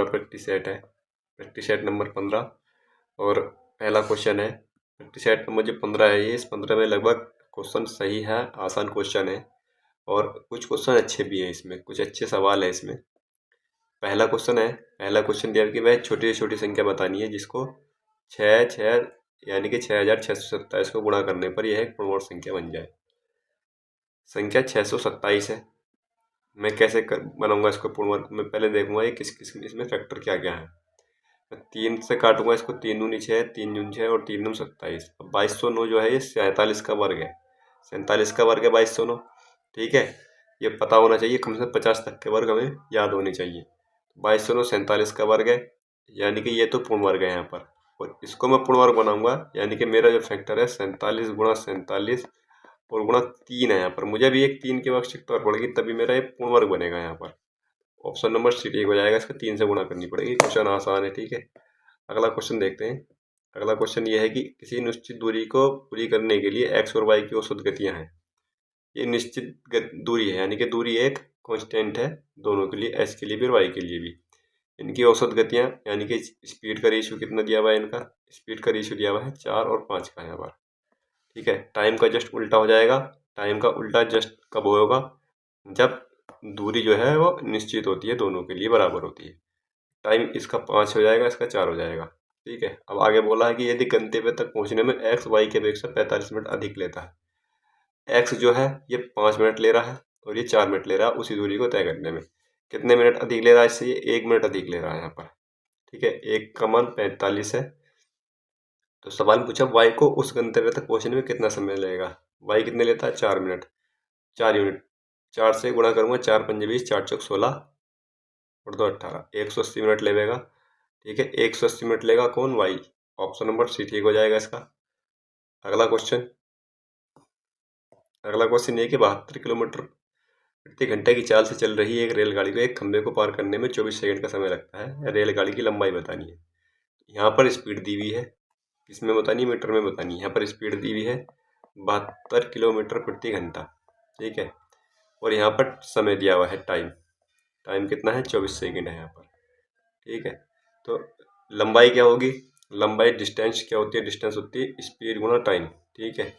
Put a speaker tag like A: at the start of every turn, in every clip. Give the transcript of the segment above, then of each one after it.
A: Practice set है, practice set number 15। और पहला क्वेश्चन है, प्रैक्टिस सेट नंबर जो 15 है, ये इस 15 में लगभग क्वेश्चन सही है, आसान क्वेश्चन है और कुछ क्वेश्चन अच्छे भी हैं, इसमें कुछ अच्छे सवाल है इसमें। पहला क्वेश्चन है, पहला क्वेश्चन दिया कि वह छोटी से छोटी संख्या बतानी है जिसको 6 यानी कि 6627 को गुणा करने पर यह एक पूर्णांक संख्या बन जाए। संख्या 627 है, मैं कैसे बनाऊंगा इसको पूर्णांक? मैं पहले देखूंगा ये किस किस इसमें फैक्टर क्या क्या है। मैं 3 से काटूंगा इसको, 3 दूनी 6, 3 दूनी 6 और 3 दूनी 27। 2209 जो है ये 47 का वर्ग है, 47 का वर्ग है 2209। ठीक है, ये पता होना चाहिए, कम से कम 50 तक के वर्ग हमें याद होने चाहिए। 2209 47 का वर्ग है, यानी कि ये तो पूर्ण वर्ग है यहाँ पर, और इसको मैं पूर्ण वर्ग बनाऊंगा, यानी कि मेरा जो फैक्टर है 47 गुणा 47 और गुणा 3 है यहाँ पर। मुझे भी एक 3 की आवश्यकता पड़ेगी, तभी मेरा ये पूर्ण वर्ग बनेगा यहाँ पर। ऑप्शन नंबर सी ठीक हो जाएगा, इसका 3 से गुणा करनी पड़ेगी। क्वेश्चन आसान है, ठीक है। अगला क्वेश्चन देखते हैं। अगला क्वेश्चन ये है कि किसी निश्चित दूरी को पूरी करने के लिए एक्स और वाई की औसत गतियाँ हैं। ये निश्चित दूरी है, यानी कि दूरी एक कांस्टेंट है दोनों के लिए, एस के लिए भी और वाई के लिए भी। इनकी औसत गतियाँ, यानी कि स्पीड का रेशियो कितना दिया हुआ है, इनका स्पीड का रेशियो दिया हुआ है 4 और 5 का यहाँ पर। ठीक है, टाइम का जस्ट उल्टा हो जाएगा। टाइम का उल्टा जस्ट कब होगा? जब दूरी जो है वो निश्चित होती है, दोनों के लिए बराबर होती है। टाइम इसका 5 हो जाएगा, इसका 4 हो जाएगा। ठीक है, अब आगे बोला है कि यदि गंतव्य तक पहुंचने में एक्स वाई के अपेक्षा 45 मिनट अधिक लेता है। एक्स जो है ये 5 मिनट ले रहा है और ये 4 मिनट ले रहा है उसी दूरी को तय करने में। कितने मिनट अधिक ले रहा है इससे? ये 1 मिनट अधिक ले रहा है यहाँ पर। ठीक है, 1 का मान 45 है। तो सवाल पूछा वाई को उस गंतव्य तक पहुंचने में कितना समय लगेगा। वाई कितने लेता है? 4 मिनट, 4 यूनिट। 4 से गुणा करूंगा, 4 पंजे 20, 4 चौक 16 और 2 18, 180 मिनट लेगा। ठीक है, 180 मिनट लेगा कौन? वाई। ऑप्शन नंबर सी ठीक हो जाएगा इसका। अगला क्वेश्चन ये है कि 72 किलोमीटर प्रति घंटे की चाल से चल रही एक रेलगाड़ी को एक खंभे को पार करने में 24 सेकंड का समय लगता है। रेलगाड़ी की लंबाई बतानी है। यहाँ पर स्पीड दी हुई है, किसमें बतानी है? मीटर में बतानी है। यहाँ पर स्पीड दी हुई है 72 किलोमीटर प्रति घंटा। ठीक है, और यहाँ पर समय दिया हुआ है टाइम। टाइम कितना है? 24 सेकंड है यहाँ पर। ठीक है, तो लंबाई क्या होगी? लंबाई डिस्टेंस क्या होती है? डिस्टेंस होती है स्पीड गुणा टाइम। ठीक है,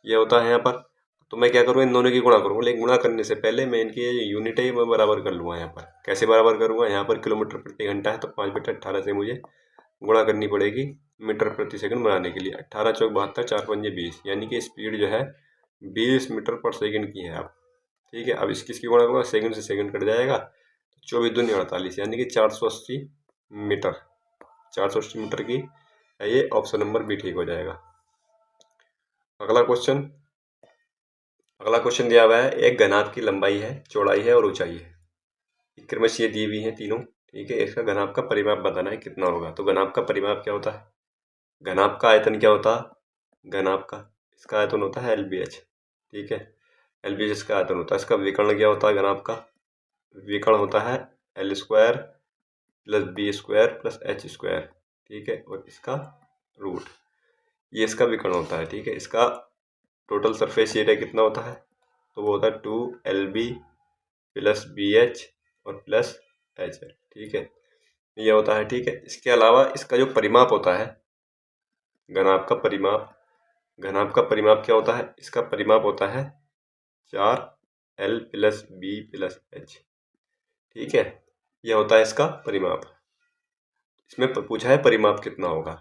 A: ये होता है यहाँ पर। तो मैं क्या करूँगा? इन दोनों की गुणा करूँगा, लेकिन गुणा करने से पहले मैं इनकी यूनिट है मैं बराबर कर लूँगा। यहाँ पर कैसे बराबर करूँगा? यहाँ पर किलोमीटर प्रति घंटा है तो 5/18 से मुझे गुणा करनी पड़ेगी मीटर प्रति सेकंड बनाने के लिए। 18 चौक 72, 4 पंजे 20, यानी कि स्पीड जो है 20 मीटर पर सेकंड की है अब। ठीक है, अब किसकी गुणा करूँगा? सेकंड से सेकंड कट जाएगा, 24 दूनी 48, यानी कि 480 मीटर। 480 मीटर की है ये। ऑप्शन नंबर बी ठीक हो जाएगा। अगला क्वेश्चन दिया हुआ है, एक घनाभ की लंबाई है, चौड़ाई है और ऊंचाई है। क्रमश ये दी हुई है तीनों। ठीक है, इसका घनाभ का परिमाप बताना है कितना होगा। तो घनाभ का परिमाप क्या होता है? घनाभ का आयतन क्या होता है? घनाभ का इसका आयतन होता है LBH। ठीक है, LBH इसका आयतन होता है। इसका विकर्ण क्या होता है? घनाभ का विकर्ण होता है L² + B² + H²। ठीक है, और इसका रूट, ये इसका विकर्ण होता है। ठीक है, इसका टोटल सरफेस एरिया कितना होता है? तो वो होता है 2LB + BH और +H। ठीक है, ये होता है। ठीक है, इसके अलावा इसका जो परिमाप होता है घनाभ का परिमाप, घनाभ का परिमाप क्या होता है? इसका परिमाप होता है 4L + B + H। ठीक है, यह होता है इसका परिमाप। इसमें पूछा है परिमाप कितना होगा,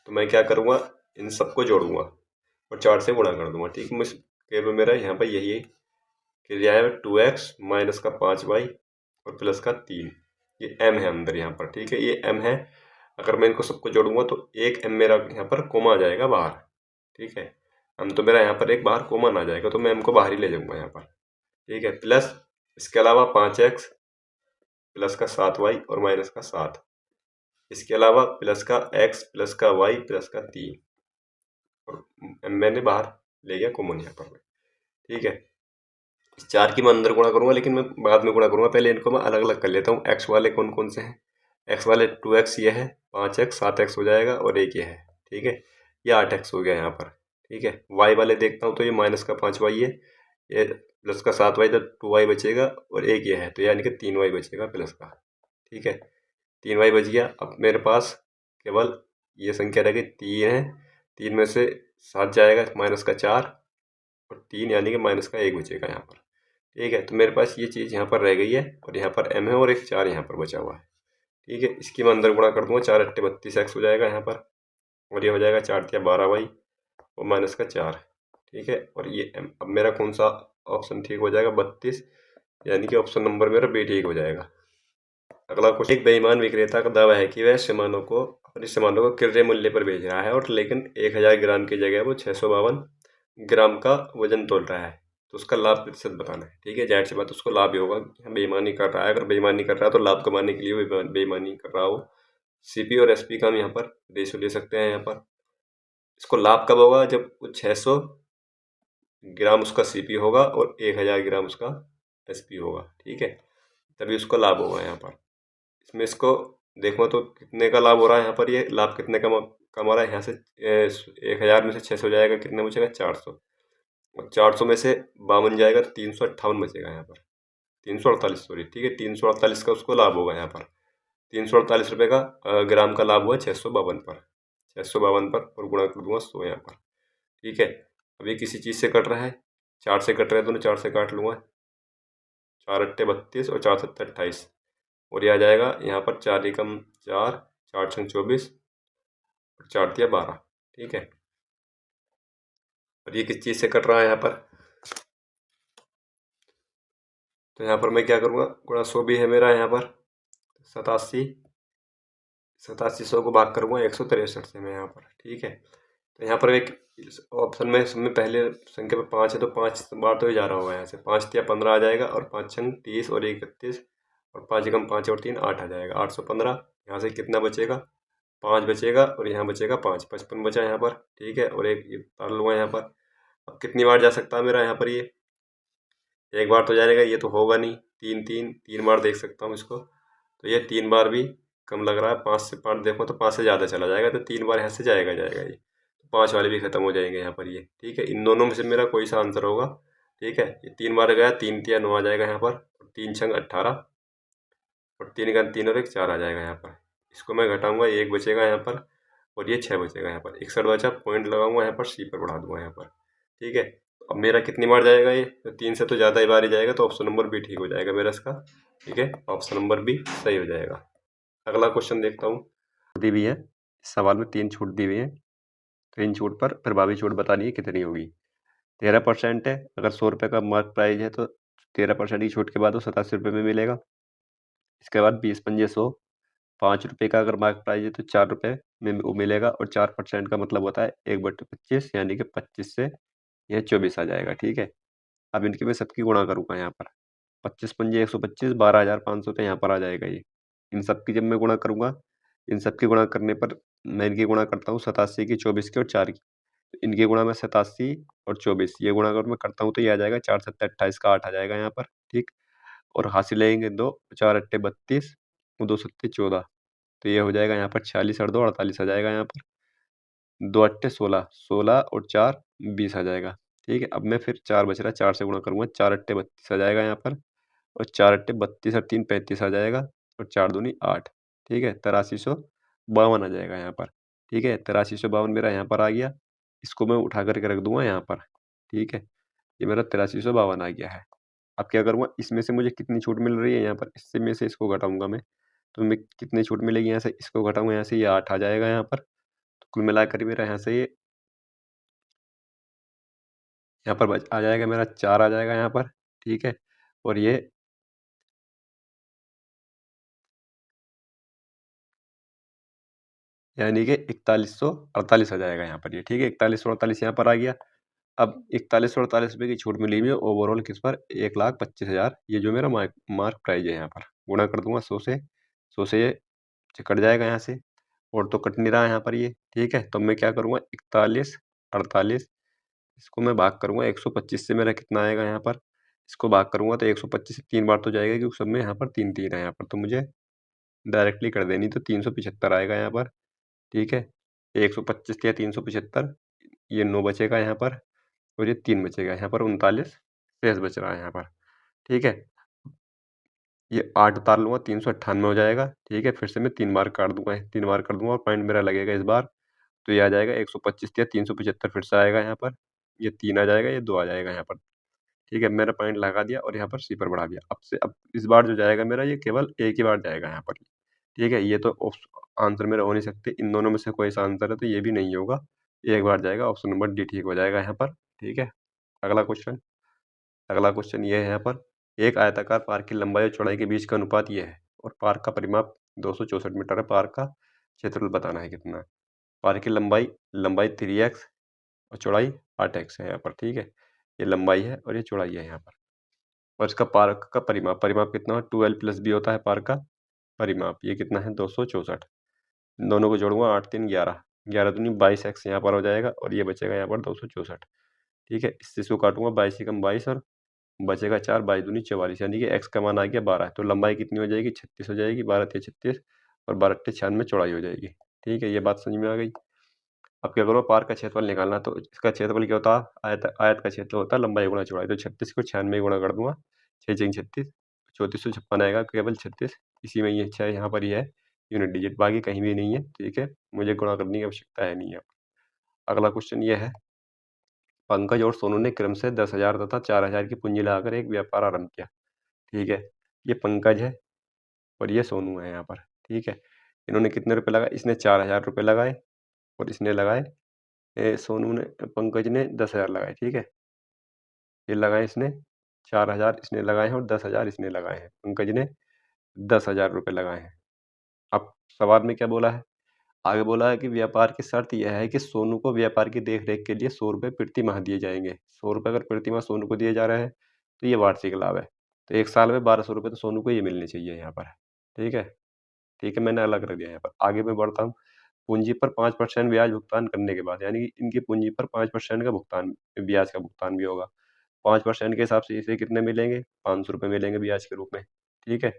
A: तो मैं क्या करूँगा? इन सबको जोड़ूंगा और 4 से गुणा कर दूंगा। ठीक है, केवल मेरा यहाँ पर यही क्रिया है 2x माइनस का 5y और प्लस का 3। ये m है अंदर यहाँ पर। ठीक है, ये m है। अगर मैं इनको सबको जोड़ूंगा तो एक m मेरा यहाँ पर कोमा आ जाएगा बाहर। ठीक है, m तो मेरा यहाँ पर एक बाहर कोमा ना जाएगा, तो मैं m को बाहर ही ले जाऊंगा यहाँ पर। ठीक है, प्लस इसके अलावा 5x प्लस का 7y और माइनस का 7, इसके अलावा प्लस का x प्लस का y प्लस का 3 और मैंने बाहर ले गया कॉमन यहाँ पर। ठीक है, इस 4 की मैं अंदर गुणा करूँगा, लेकिन मैं बाद में गुणा करूँगा। पहले इनको मैं अलग अलग कर लेता हूँ। x वाले कौन कौन से हैं? x वाले 2x ये है, 5x 7x हो जाएगा और एक ये है। ठीक है, ये 8x हो गया यहाँ पर। ठीक है, y वाले देखता हूँ तो ये माइनस का 5y है, ये प्लस का 7y, तो 2y बचेगा और एक ये है, तो यानी कि 3y बचेगा प्लस का। ठीक है, 3y बच गया। अब मेरे पास केवल ये संख्या रह गई 3 है। 3 में से 7 जाएगा, माइनस का 4 और 3 यानी कि माइनस का 1 बचेगा यहाँ पर। ठीक है, तो मेरे पास ये चीज़ यहाँ पर रह गई है और यहाँ पर m है और एक 4 यहाँ पर बचा हुआ है। ठीक है, इसकी मैं अंदर गुणा कर दूंगा, 4 अट्ठे 32x हो जाएगा यहाँ पर और ये हो जाएगा 4 तिया 12y और माइनस का 4। ठीक है, और ये m। अब मेरा कौन सा ऑप्शन ठीक हो जाएगा? 32, यानी कि ऑप्शन नंबर मेरा बी ठीक हो जाएगा। अगला क्वेश्चन, एक बेईमान विक्रेता का दावा है कि वह अपने सामानों को क्रय मूल्य पर बेच रहा है और लेकिन 1000 ग्राम की जगह वो 652 ग्राम का वजन तोल रहा है, तो उसका लाभ प्रतिशत बताना है। ठीक है, जाहिर सी बात उसको लाभ ही होगा, बेईमानी कर रहा है। अगर बेईमानी कर रहा है तो लाभ कमाने के लिए बेईमानी कर रहा हो। सीपी और एसपी का हम यहाँ पर रेशो ले सकते हैं। यहाँ पर इसको लाभ कब होगा? जब 600 ग्राम उसका सीपी होगा और 1000 ग्राम उसका एसपी होगा। ठीक है, तभी उसको लाभ होगा। यहाँ पर इसमें इसको देखो तो कितने का लाभ हो रहा है यहाँ पर, ये लाभ कितने का कमा रहा है। यहाँ से 1000 में से 600 जाएगा, कितने बचेगा? 400, और 400 में से 52 जाएगा तो 358 बचेगा यहाँ पर, 348 सॉरी। ठीक है, 348 का उसको लाभ होगा यहाँ पर, 348 रुपये का ग्राम का लाभ हुआ 652 पर, 652 पर और गुणा कर दूंगा 100 यहाँ पर। ठीक है, अब ये किसी चीज़ से कट रहा है, 4 से कट रहा है, दोनों 4 से काट लूँगा, 4 अट्ठे 32 और 4 सत्ते 28 और ये आ जाएगा यहाँ पर 4 एकम 4, 4 छंग 24 और 4 तिया 12। ठीक है, और ये किस चीज़ से कट रहा है यहाँ पर? तो यहाँ पर मैं क्या करूँगा, गुणा 100 भी है मेरा यहाँ पर, 87 को भाग करूँगा 163 से मैं यहाँ पर। ठीक है, तो यहाँ पर एक ऑप्शन में सब में पहले संख्या पे 5 है तो 5 बार तो ही जा रहा होगा। यहाँ से 5 तिया 15 आ जाएगा और 5 छंग 30 और 1 31 और 5 एकम 5 और 3 8 आ जाएगा, 815। यहाँ से कितना बचेगा? 5 बचेगा और यहाँ बचेगा 5, 55 बचा यहाँ पर। ठीक है, और एक ये उतार लूँगा यहाँ पर। अब कितनी बार जा सकता है मेरा यहाँ पर? ये एक बार तो जाएगा, ये तो होगा नहीं। 3 बार देख सकता हूँ इसको, तो ये 3 बार भी कम लग रहा है। 5 से 5 देखो तो 5 से ज़्यादा चला जाएगा, तो 3 बार यहाँ से जाएगा ये, तो 5 वाले भी खत्म हो जाएंगे यहाँ पर ये। ठीक है, इन दोनों में से मेरा कोई सा आंसर होगा। ठीक है, ये 3 बार गया, 3 तिया 9 आ जाएगा यहाँ पर, 3 छंग 18 और 3 का 3 और 1 4 आ जाएगा यहाँ पर। इसको मैं घटाऊंगा, 1 बचेगा यहाँ पर और ये 6 बचेगा यहाँ पर। 61 बचा, पॉइंट लगाऊंगा यहाँ पर, सी पर बढ़ा दूंगा यहाँ पर। ठीक है, अब मेरा कितनी बार जाएगा ये? तो 3 से तो ज़्यादा ही बार ही जाएगा, तो ऑप्शन नंबर बी ठीक हो जाएगा मेरा इसका। ठीक है, ऑप्शन नंबर बी सही हो जाएगा। अगला क्वेश्चन देखता हूँ। दी हुई है इस सवाल में 3 छूट दी हुई है, तो इन छूट पर प्रभावी छूट बतानी है कितनी होगी। 13% है। अगर 100 रुपये का मार्क प्राइज है तो 13% की छूट के बाद वो 87 रुपये में मिलेगा। इसके बाद 20 पंजे 100, 5 रुपये का अगर मार्क प्राइज है तो 4 रुपये में वो मिलेगा, और 4% का मतलब होता है 1/25, यानी कि 25 से यह 24 आ जाएगा। ठीक है, अब इनकी मैं सबकी गुणा करूँगा यहाँ पर, 25 पंजे 125, 12,500 तो यहाँ पर आ जाएगा ये। इन सब की जब मैं गुणा करूँगा, इन सब की गुणा करने पर मैं इनकी गुणा करता हूँ 87 की, 24 की और 4 की। तो इनकी गुणा मैं 87 और 24 ये गुणा अगर मैं करता हूँ तो ये आ जाएगा 4 सत्ते 28 का 8 आ जाएगा यहाँ पर। ठीक, और हासिल लेंगे 2, 4 अट्ठे 32 और 2 सत्ते 14, तो ये हो जाएगा यहाँ पर 46 और 2 48 आ जाएगा यहाँ पर। 2 अट्ठे 16, 16 और 4 20 आ जाएगा। ठीक है, अब मैं फिर 4 बच रहा है, 4 से गुणा करूँगा, 4 अट्ठे 32 आ जाएगा यहाँ पर, और 4 अट्ठे 32 और 3 35 आ जाएगा, और 4 दूनी 8। ठीक है, 8352 आ जाएगा यहाँ पर। ठीक है, 8352 मेरा यहाँ पर आ गया। इसको मैं उठा करके रख दूंगा यहाँ पर। ठीक है, ये मेरा 8352 आ गया है। अब क्या करूँगा, इसमें से मुझे कितनी छूट मिल रही है यहाँ पर, इससे में से इसको घटाऊंगा मैं, तो मैं कितनी छूट मिलेगी यहाँ से, इसको घटाऊंगा यहाँ से, ये 8 आ जाएगा यहाँ पर। तो कुल मिलाकर मेरा यहाँ से ये यहाँ पर आ जाएगा, मेरा 4 आ जाएगा यहाँ पर। ठीक है, और ये यानी कि 4148 आ जाएगा यहाँ पर ये। ठीक है, 4148 यहाँ पर आ गया। अब 4148 रुपये की छूट मिली हुई है ओवरऑल किस पर, 1,25,000, ये जो मेरा मार्क प्राइज है यहाँ पर। गुणा कर दूंगा 100 से, 100 से ये कट जाएगा यहाँ से, और तो कट नहीं रहा है यहाँ पर ये। ठीक है, तो मैं क्या करूँगा, 4148 इसको मैं भाग करूँगा 125 से, मेरा कितना आएगा यहाँ पर, इसको भाग करूँगा तो 125 से 3 बार तो जाएगा, क्योंकि सब में यहाँ पर 3 है यहाँ पर, तो मुझे डायरेक्टली कर देनी, तो 375 आएगा यहाँ पर। ठीक है, 125 या 375, ये 9 बचेगा यहाँ पर, और ये 3 बचेगा यहाँ पर, 39 शेष बच रहा है यहाँ पर। ठीक है, ये 8 उतार लूँगा, 398 हो जाएगा, ठीक है। फिर से मैं 3 बार काट दूँगा, 3 बार कर दूँगा और पॉइंट मेरा लगेगा इस बार, तो ये आ जाएगा 125 या 375 फिर से आएगा यहाँ पर, ये 3 आ जाएगा, ये 2 आ जाएगा यहाँ पर, ठीक है। मैंने पॉइंट लगा दिया और यहाँ पर सी पर बढ़ा दिया। अब इस बार जो जाएगा मेरा, ये केवल एक ही बार जाएगा यहाँ पर, ठीक है। ये तो आंसर मेरा हो नहीं सकते, इन दोनों में से कोई सा आंसर है तो ये भी नहीं होगा, एक बार जाएगा, ऑप्शन नंबर डी ठीक हो जाएगा यहाँ पर, ठीक है। अगला क्वेश्चन ये है यहाँ पर, एक आयताकार पार्क की लंबाई और चौड़ाई के बीच का अनुपात ये है और पार्क का परिमाप 264 मीटर है, पार्क का क्षेत्रफल बताना है कितना है। पार्क की लंबाई लंबाई 3x और चौड़ाई 8x है यहाँ पर, ठीक है। ये लंबाई है और ये चौड़ाई है यहाँ पर, और इसका पार्क का परिमाप परिमाप कितना है, 2l+b होता है पार्क का परिमाप, ये कितना है 264। इन दोनों को जोड़ूंगा, 8 3 11, 11 दूनी 22x यहाँ पर हो जाएगा और ये बचेगा यहाँ पर 264, ठीक है। इसको काटूंगा, 22 कम 22 और बचेगा 4, 22 दूनी 44, यानी कि x का मान आ गया 12। तो लंबाई कितनी हो जाएगी, 36 हो जाएगी, 12 3 36 और 12 8 96 चौड़ाई हो जाएगी, ठीक है। ये बात समझ में आ गई। अब क्या करो, पार्क का क्षेत्रफल निकालना, तो इसका क्षेत्रफल क्या होता है, आयत का क्षेत्र होता है लंबाई गुणा चौड़ाई, तो 36 को 96 गुणा कर दूंगा, 6 6 36, 3456 आएगा, केवल 36, इसी में ये 6 यहाँ पर ही है यूनिट डिजिट, बाकी कहीं भी नहीं है, ठीक है। मुझे गुणा करने की आवश्यकता है नहीं है। अगला क्वेश्चन ये है, पंकज और सोनू ने क्रम से 10,000 तथा 4,000 की पूंजी लगाकर एक व्यापार आरंभ किया, ठीक है। ये पंकज है और ये सोनू है यहाँ पर, ठीक है। इन्होंने कितने रुपए लगाए, इसने 4,000 रुपये लगाए और इसने लगाए, सोनू ने, पंकज ने 10,000 लगाए, ठीक है। ये लगाए इसने 4,000, इसने लगाए हैं और 10,000 इसने लगाए हैं, पंकज ने 10,000 रुपये लगाए हैं। अब सवाल में क्या बोला है, आगे बोला है कि व्यापार की शर्त यह है कि सोनू को व्यापार की देखरेख के लिए 100 रुपये प्रति माह दिए जाएंगे। 100 रुपये अगर प्रति माह सोनू को दिए जा रहे हैं तो ये वार्षिक लाभ है, तो एक साल में 1,200 रुपये तो सोनू को ये मिलने चाहिए यहाँ पर, ठीक है। ठीक है, मैंने अलग रख दिया यहाँ पर। आगे मैं बढ़ता हूँ, पूंजी पर 5% ब्याज भुगतान करने के बाद, यानी कि इनकी पूंजी पर 5% का भुगतान, ब्याज का भुगतान भी होगा। 5% के हिसाब से इसे कितने मिलेंगे, 500 रुपये मिलेंगे ब्याज के रूप में, ठीक है।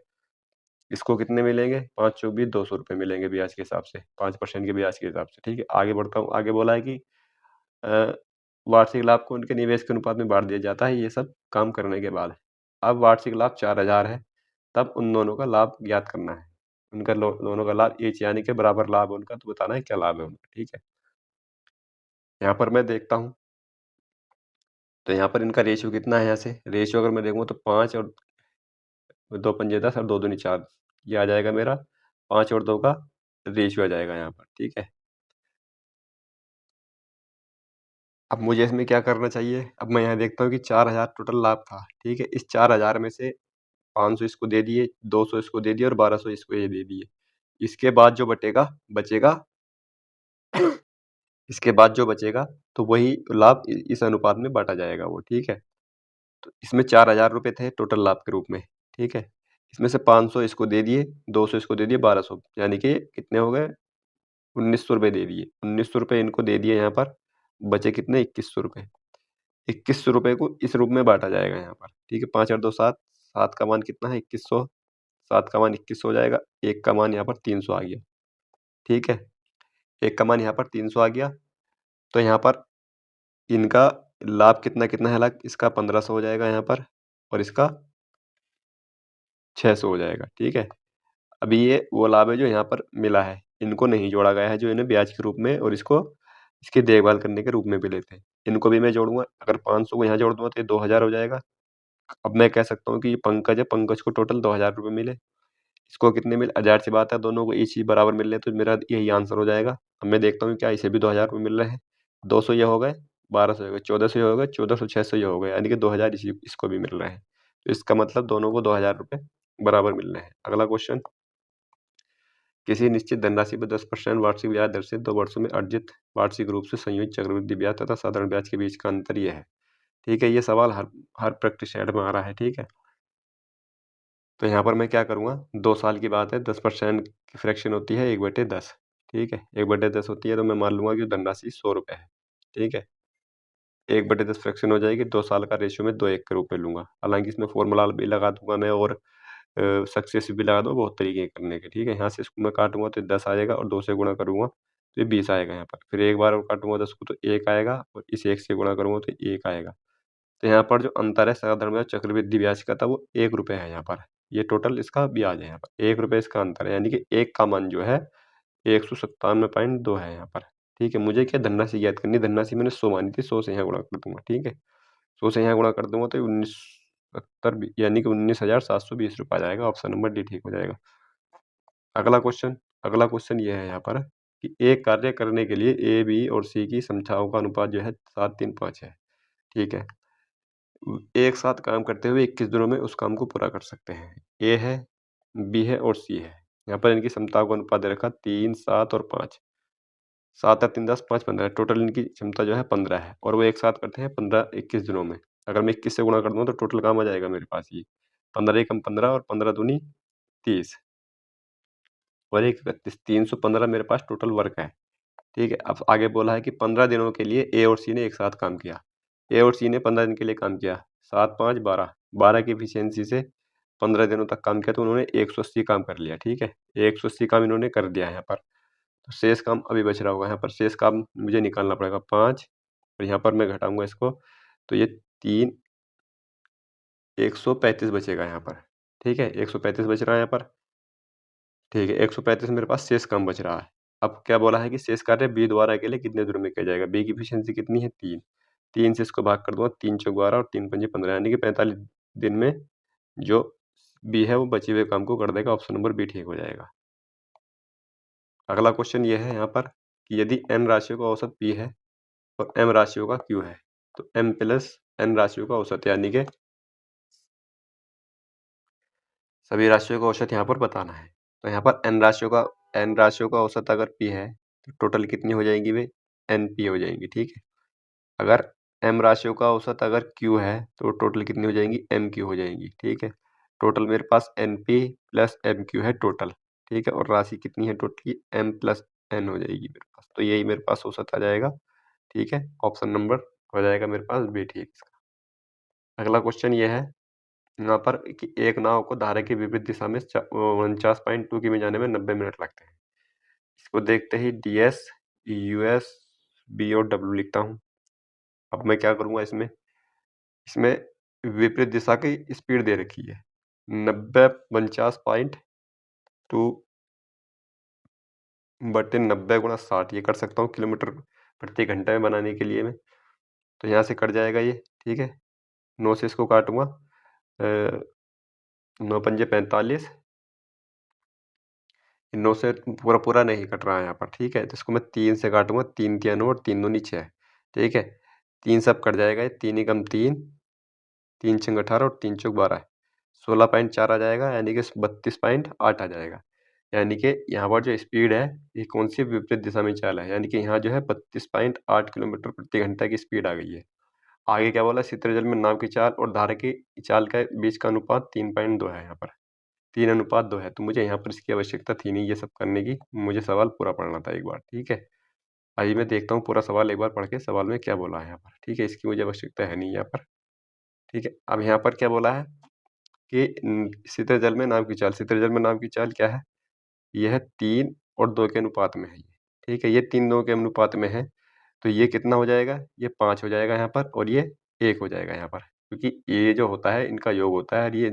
A: इसको कितने मिलेंगे, 5 चौक 20, 200 रुपये मिलेंगे ब्याज के हिसाब से, 5% के ब्याज के हिसाब से, ठीक है। आगे बढ़ता हूँ, आगे बोला है कि वार्षिक लाभ को उनके निवेश के अनुपात में बांट दिया जाता है, ये सब काम करने के बाद। अब वार्षिक लाभ 4,000 है, तब उन दोनों का लाभ ज्ञात करना है। उनका दोनों का लाभ ईच, यानी कि बराबर लाभ है उनका, तो बताना है क्या लाभ है उनका, ठीक है। यहाँ पर मैं देखता हूँ, तो यहाँ पर इनका रेशियो कितना है, यहाँ से रेशियो अगर मैं देखूँ तो 5 और 2 पंजे 10 और 2 दूनी 4, ये आ जाएगा मेरा 5 और 2 का रेशियो आ जाएगा यहाँ पर, ठीक है। अब मुझे इसमें क्या करना चाहिए, अब मैं यहाँ देखता हूँ कि 4,000 टोटल लाभ था, ठीक है। इस 4,000 में से 500 इसको दे दिए, 200 इसको दे दिए और 1,200 इसको ये दे दिए। इसके बाद जो बचेगा इसके बाद जो बचेगा तो वही लाभ इस अनुपात में बांटा जाएगा वो, ठीक है। तो इसमें 4,000 रुपये थे टोटल लाभ के रूप में, ठीक है। इसमें से 500 इसको दे दिए, 200 इसको दे दिए, 1,200, यानी कि कितने हो गए, 1,900 रुपये दे दिए। 1,900 रुपये इनको दे दिए यहाँ पर, बचे कितने, 2,100 रुपये। 2,100 रुपये को इस रूप में बांटा जाएगा यहाँ पर, ठीक है। 5 और 2 7, 7 का मान कितना है, 2,100, 7 का मान 2,100 हो जाएगा, 1 का मान यहाँ पर 300 आ गया, ठीक है। 1 का मान यहाँ पर 300 आ गया, तो यहाँ पर इनका लाभ कितना कितना है, लाभ इसका 1,500 हो जाएगा यहाँ पर, और इसका 600 हो जाएगा, ठीक है। अभी ये वो लाभ है जो यहाँ पर मिला है, इनको नहीं जोड़ा गया है, जो इन्हें ब्याज के रूप में और इसको इसकी देखभाल करने के रूप में मिले थे, इनको भी मैं जोड़ूंगा। अगर 500 को यहाँ जोड़ दूंगा तो ये 2,000 हो जाएगा। अब मैं कह सकता हूँ कि ये पंकज है, पंकज को टोटल 2,000 रुपये मिले, इसको कितने मिले, ज़ाहिर सी बात है दोनों को एक चीज बराबर मिल रहे, तो मेरा यही आंसर हो जाएगा। अब मैं देखता हूँ क्या इसे भी 2,000 रुपये मिल रहे हैं, 200 ये हो गए, 1,200 हो गए, 1,400 ये हो गए, 1,400 600 ये हो गए, यानी कि 2,000 इसको भी मिल रहे हैं। तो इसका मतलब दोनों को 2,000 रुपये बराबर मिल रहे हैं। अगला क्वेश्चन, किसी निश्चित धनराशि पर 10% वार्षिक ब्याज दर से 2 वर्षों में अर्जित वार्षिक रूप से संयोजित चक्रवृद्धि ब्याज तथा साधारण ब्याज के बीच का अंतर यह है, ठीक है। ये सवाल हर प्रैक्टिस सेट में आ रहा है, ठीक है। तो यहाँ पर मैं क्या करूँगा, 2 साल की बात है, 10% की फ्रैक्शन होती है 1/10, ठीक है। 1/10 होती है, तो मैं मान लूँगा कि धनराशि 100 रुपये है, ठीक है। 1/10 फ्रैक्शन हो जाएगी, 2 साल का रेशियो में 2:1 के रूप में लूँगा। हालाँकि इसमें फ़ॉर्मूला भी लगा दूँगा मैं, और सक्सेस भी लगा दूँगा, बहुत तरीके करने के, ठीक है। यहाँ से इसको मैं काटूँगा तो 10 आ जाएगा और 2 से गुणा करूँगा तो ये 20 आएगा यहाँ पर। फिर एक बार और काटूँगा 10 को तो 1 आएगा, और इस 1 से गुणा करूँगा तो 1 आएगा। तो यहाँ पर जो अंतर है साधारण ब्याज चक्रवृद्धि ब्याज का था वो ₹1 है यहाँ पर, ये टोटल इसका ब्याज है यहाँ पर, 1 रुपये इसका अंतर है, यानी कि 1 का मान जो है 197.2 है यहाँ पर। ठीक है, मुझे क्या धनराशि ज्ञात करनी है, धनराशि मैंने 100 मानी थी, 100 से यहाँ गुणा कर दूंगा। ठीक है, 100 से यहाँ गुणा कर दूंगा तो 1970 यानी कि 19,720 रुपये आ जाएगा। ऑप्शन नंबर डी ठीक हो जाएगा। अगला क्वेश्चन ये है यहाँ पर कि एक कार्य करने के लिए ए, बी और सी की संख्याओं का अनुपात जो है 7, 3, 5 है। ठीक है, एक साथ काम करते हुए 21 दिनों में उस काम को पूरा कर सकते हैं। ए है, बी है और सी है। यहाँ पर इनकी क्षमताओं का अनुपात दे रखा 3, 7 और 5। 7 और 3, 10, 5, 15। टोटल इनकी क्षमता जो है 15 है और वो एक साथ करते हैं 15-21 दिनों में। अगर मैं 21 से गुणा कर दूंगा तो टोटल काम आ जाएगा मेरे पास ये 15 एकम 15 और 15 दूनी 30 और 1 31। 315 मेरे पास टोटल वर्क है। ठीक है, अब आगे बोला है कि 15 दिनों के लिए ए और सी ने एक साथ काम किया। ए और सी ने 15 दिन के लिए काम किया। 7, 5, 12। 12 की एफिशिएंसी से 15 दिनों तक काम किया तो उन्होंने 180 काम कर लिया। ठीक है, 180 काम इन्होंने कर दिया है यहाँ पर। तो शेष काम अभी बच रहा होगा। यहाँ पर शेष काम मुझे निकालना पड़ेगा 5 और यहाँ पर मैं घटाऊंगा इसको तो ये 3, 135 बचेगा यहाँ पर। ठीक है, 135 बच रहा है यहाँ पर। ठीक है, 135 मेरे पास शेष काम बच रहा है। अब क्या बोला है कि शेष कार्य बी द्वारा अकेले कितने दिनों में किया जाएगा। बी की एफिशिएंसी कितनी है 3। 3 से इसको भाग कर दूंगा, 3 चौक 12 और 3 पंजे 15 यानी कि 45 दिन में जो बी है वो बचे हुए काम को कर देगा। ऑप्शन नंबर बी ठीक हो जाएगा। अगला क्वेश्चन ये है यहाँ पर कि यदि n राशियों का औसत p है और m राशियों का q है तो m प्लस n राशियों का औसत यानी कि सभी राशियों का औसत यहाँ पर बताना है। तो यहाँ पर n राशियों का औसत अगर p है तो टोटल कितनी हो जाएंगी वे np हो जाएंगी। ठीक है, अगर m राशियों का औसत अगर q है तो टोटल कितनी हो जाएंगी mq हो जाएंगी। ठीक है, टोटल मेरे पास np प्लस mq है टोटल। ठीक है, और राशि कितनी है टोटली m प्लस n हो जाएगी मेरे पास। तो यही मेरे पास औसत आ जाएगा। ठीक है, ऑप्शन नंबर हो जाएगा मेरे पास बी ठीक इसका। अगला क्वेश्चन ये है यहाँ पर कि एक नाव को धारा की विपरीत दिशा में 49.2 किमी जाने में 90 मिनट लगते हैं। इसको देखते ही DS, US, B और W लिखता हूँ। अब मैं क्या करूँगा इसमें इसमें विपरीत दिशा की स्पीड दे रखी है 90 49.2 बटे 90 गुणा 60 ये कर सकता हूँ किलोमीटर प्रति घंटे में बनाने के लिए मैं। तो यहाँ से कट जाएगा ये। ठीक है, 9 से इसको काटूंगा 9 पंजे 45। 9 से पूरा पूरा नहीं कट रहा है यहाँ पर। ठीक है, तो इसको मैं 3 से काटूंगा 3 तिया 9 और 3 दूनी 6। ठीक है, 3 सब कट जाएगा ये 3 एकम 3, 3 छंग 18 और 3 चौक 12 16.4 आ जाएगा यानी कि 32.8 आ जाएगा। यानी कि यहाँ पर जो स्पीड है ये कौन सी विपरीत दिशा में चाल है यानी कि यहाँ जो है 32.8 किलोमीटर प्रति घंटा की स्पीड आ गई है। आगे क्या बोला शीतल जल में नाव की चाल और धारा की चाल के बीच का अनुपात 3.2 है। यहाँ पर 3:2 है तो मुझे यहाँ पर इसकी आवश्यकता थी नहीं ये सब करने की। मुझे सवाल पूरा पढ़ना था एक बार। ठीक है, आइए मैं देखता हूँ पूरा सवाल एक बार पढ़ के सवाल में क्या बोला है यहाँ पर। ठीक है, इसकी मुझे आवश्यकता है नहीं यहाँ पर। ठीक है, अब यहाँ पर क्या बोला है कि शीतल जल में नाव की चाल। शीतल जल में नाव की चाल क्या है, यह 3 और 2 के अनुपात में है। ठीक है, ये 3-2 के अनुपात में है तो ये कितना हो जाएगा, ये 5 हो जाएगा यहाँ पर और ये 1 हो जाएगा यहाँ पर, क्योंकि ये जो होता है इनका योग होता है और ये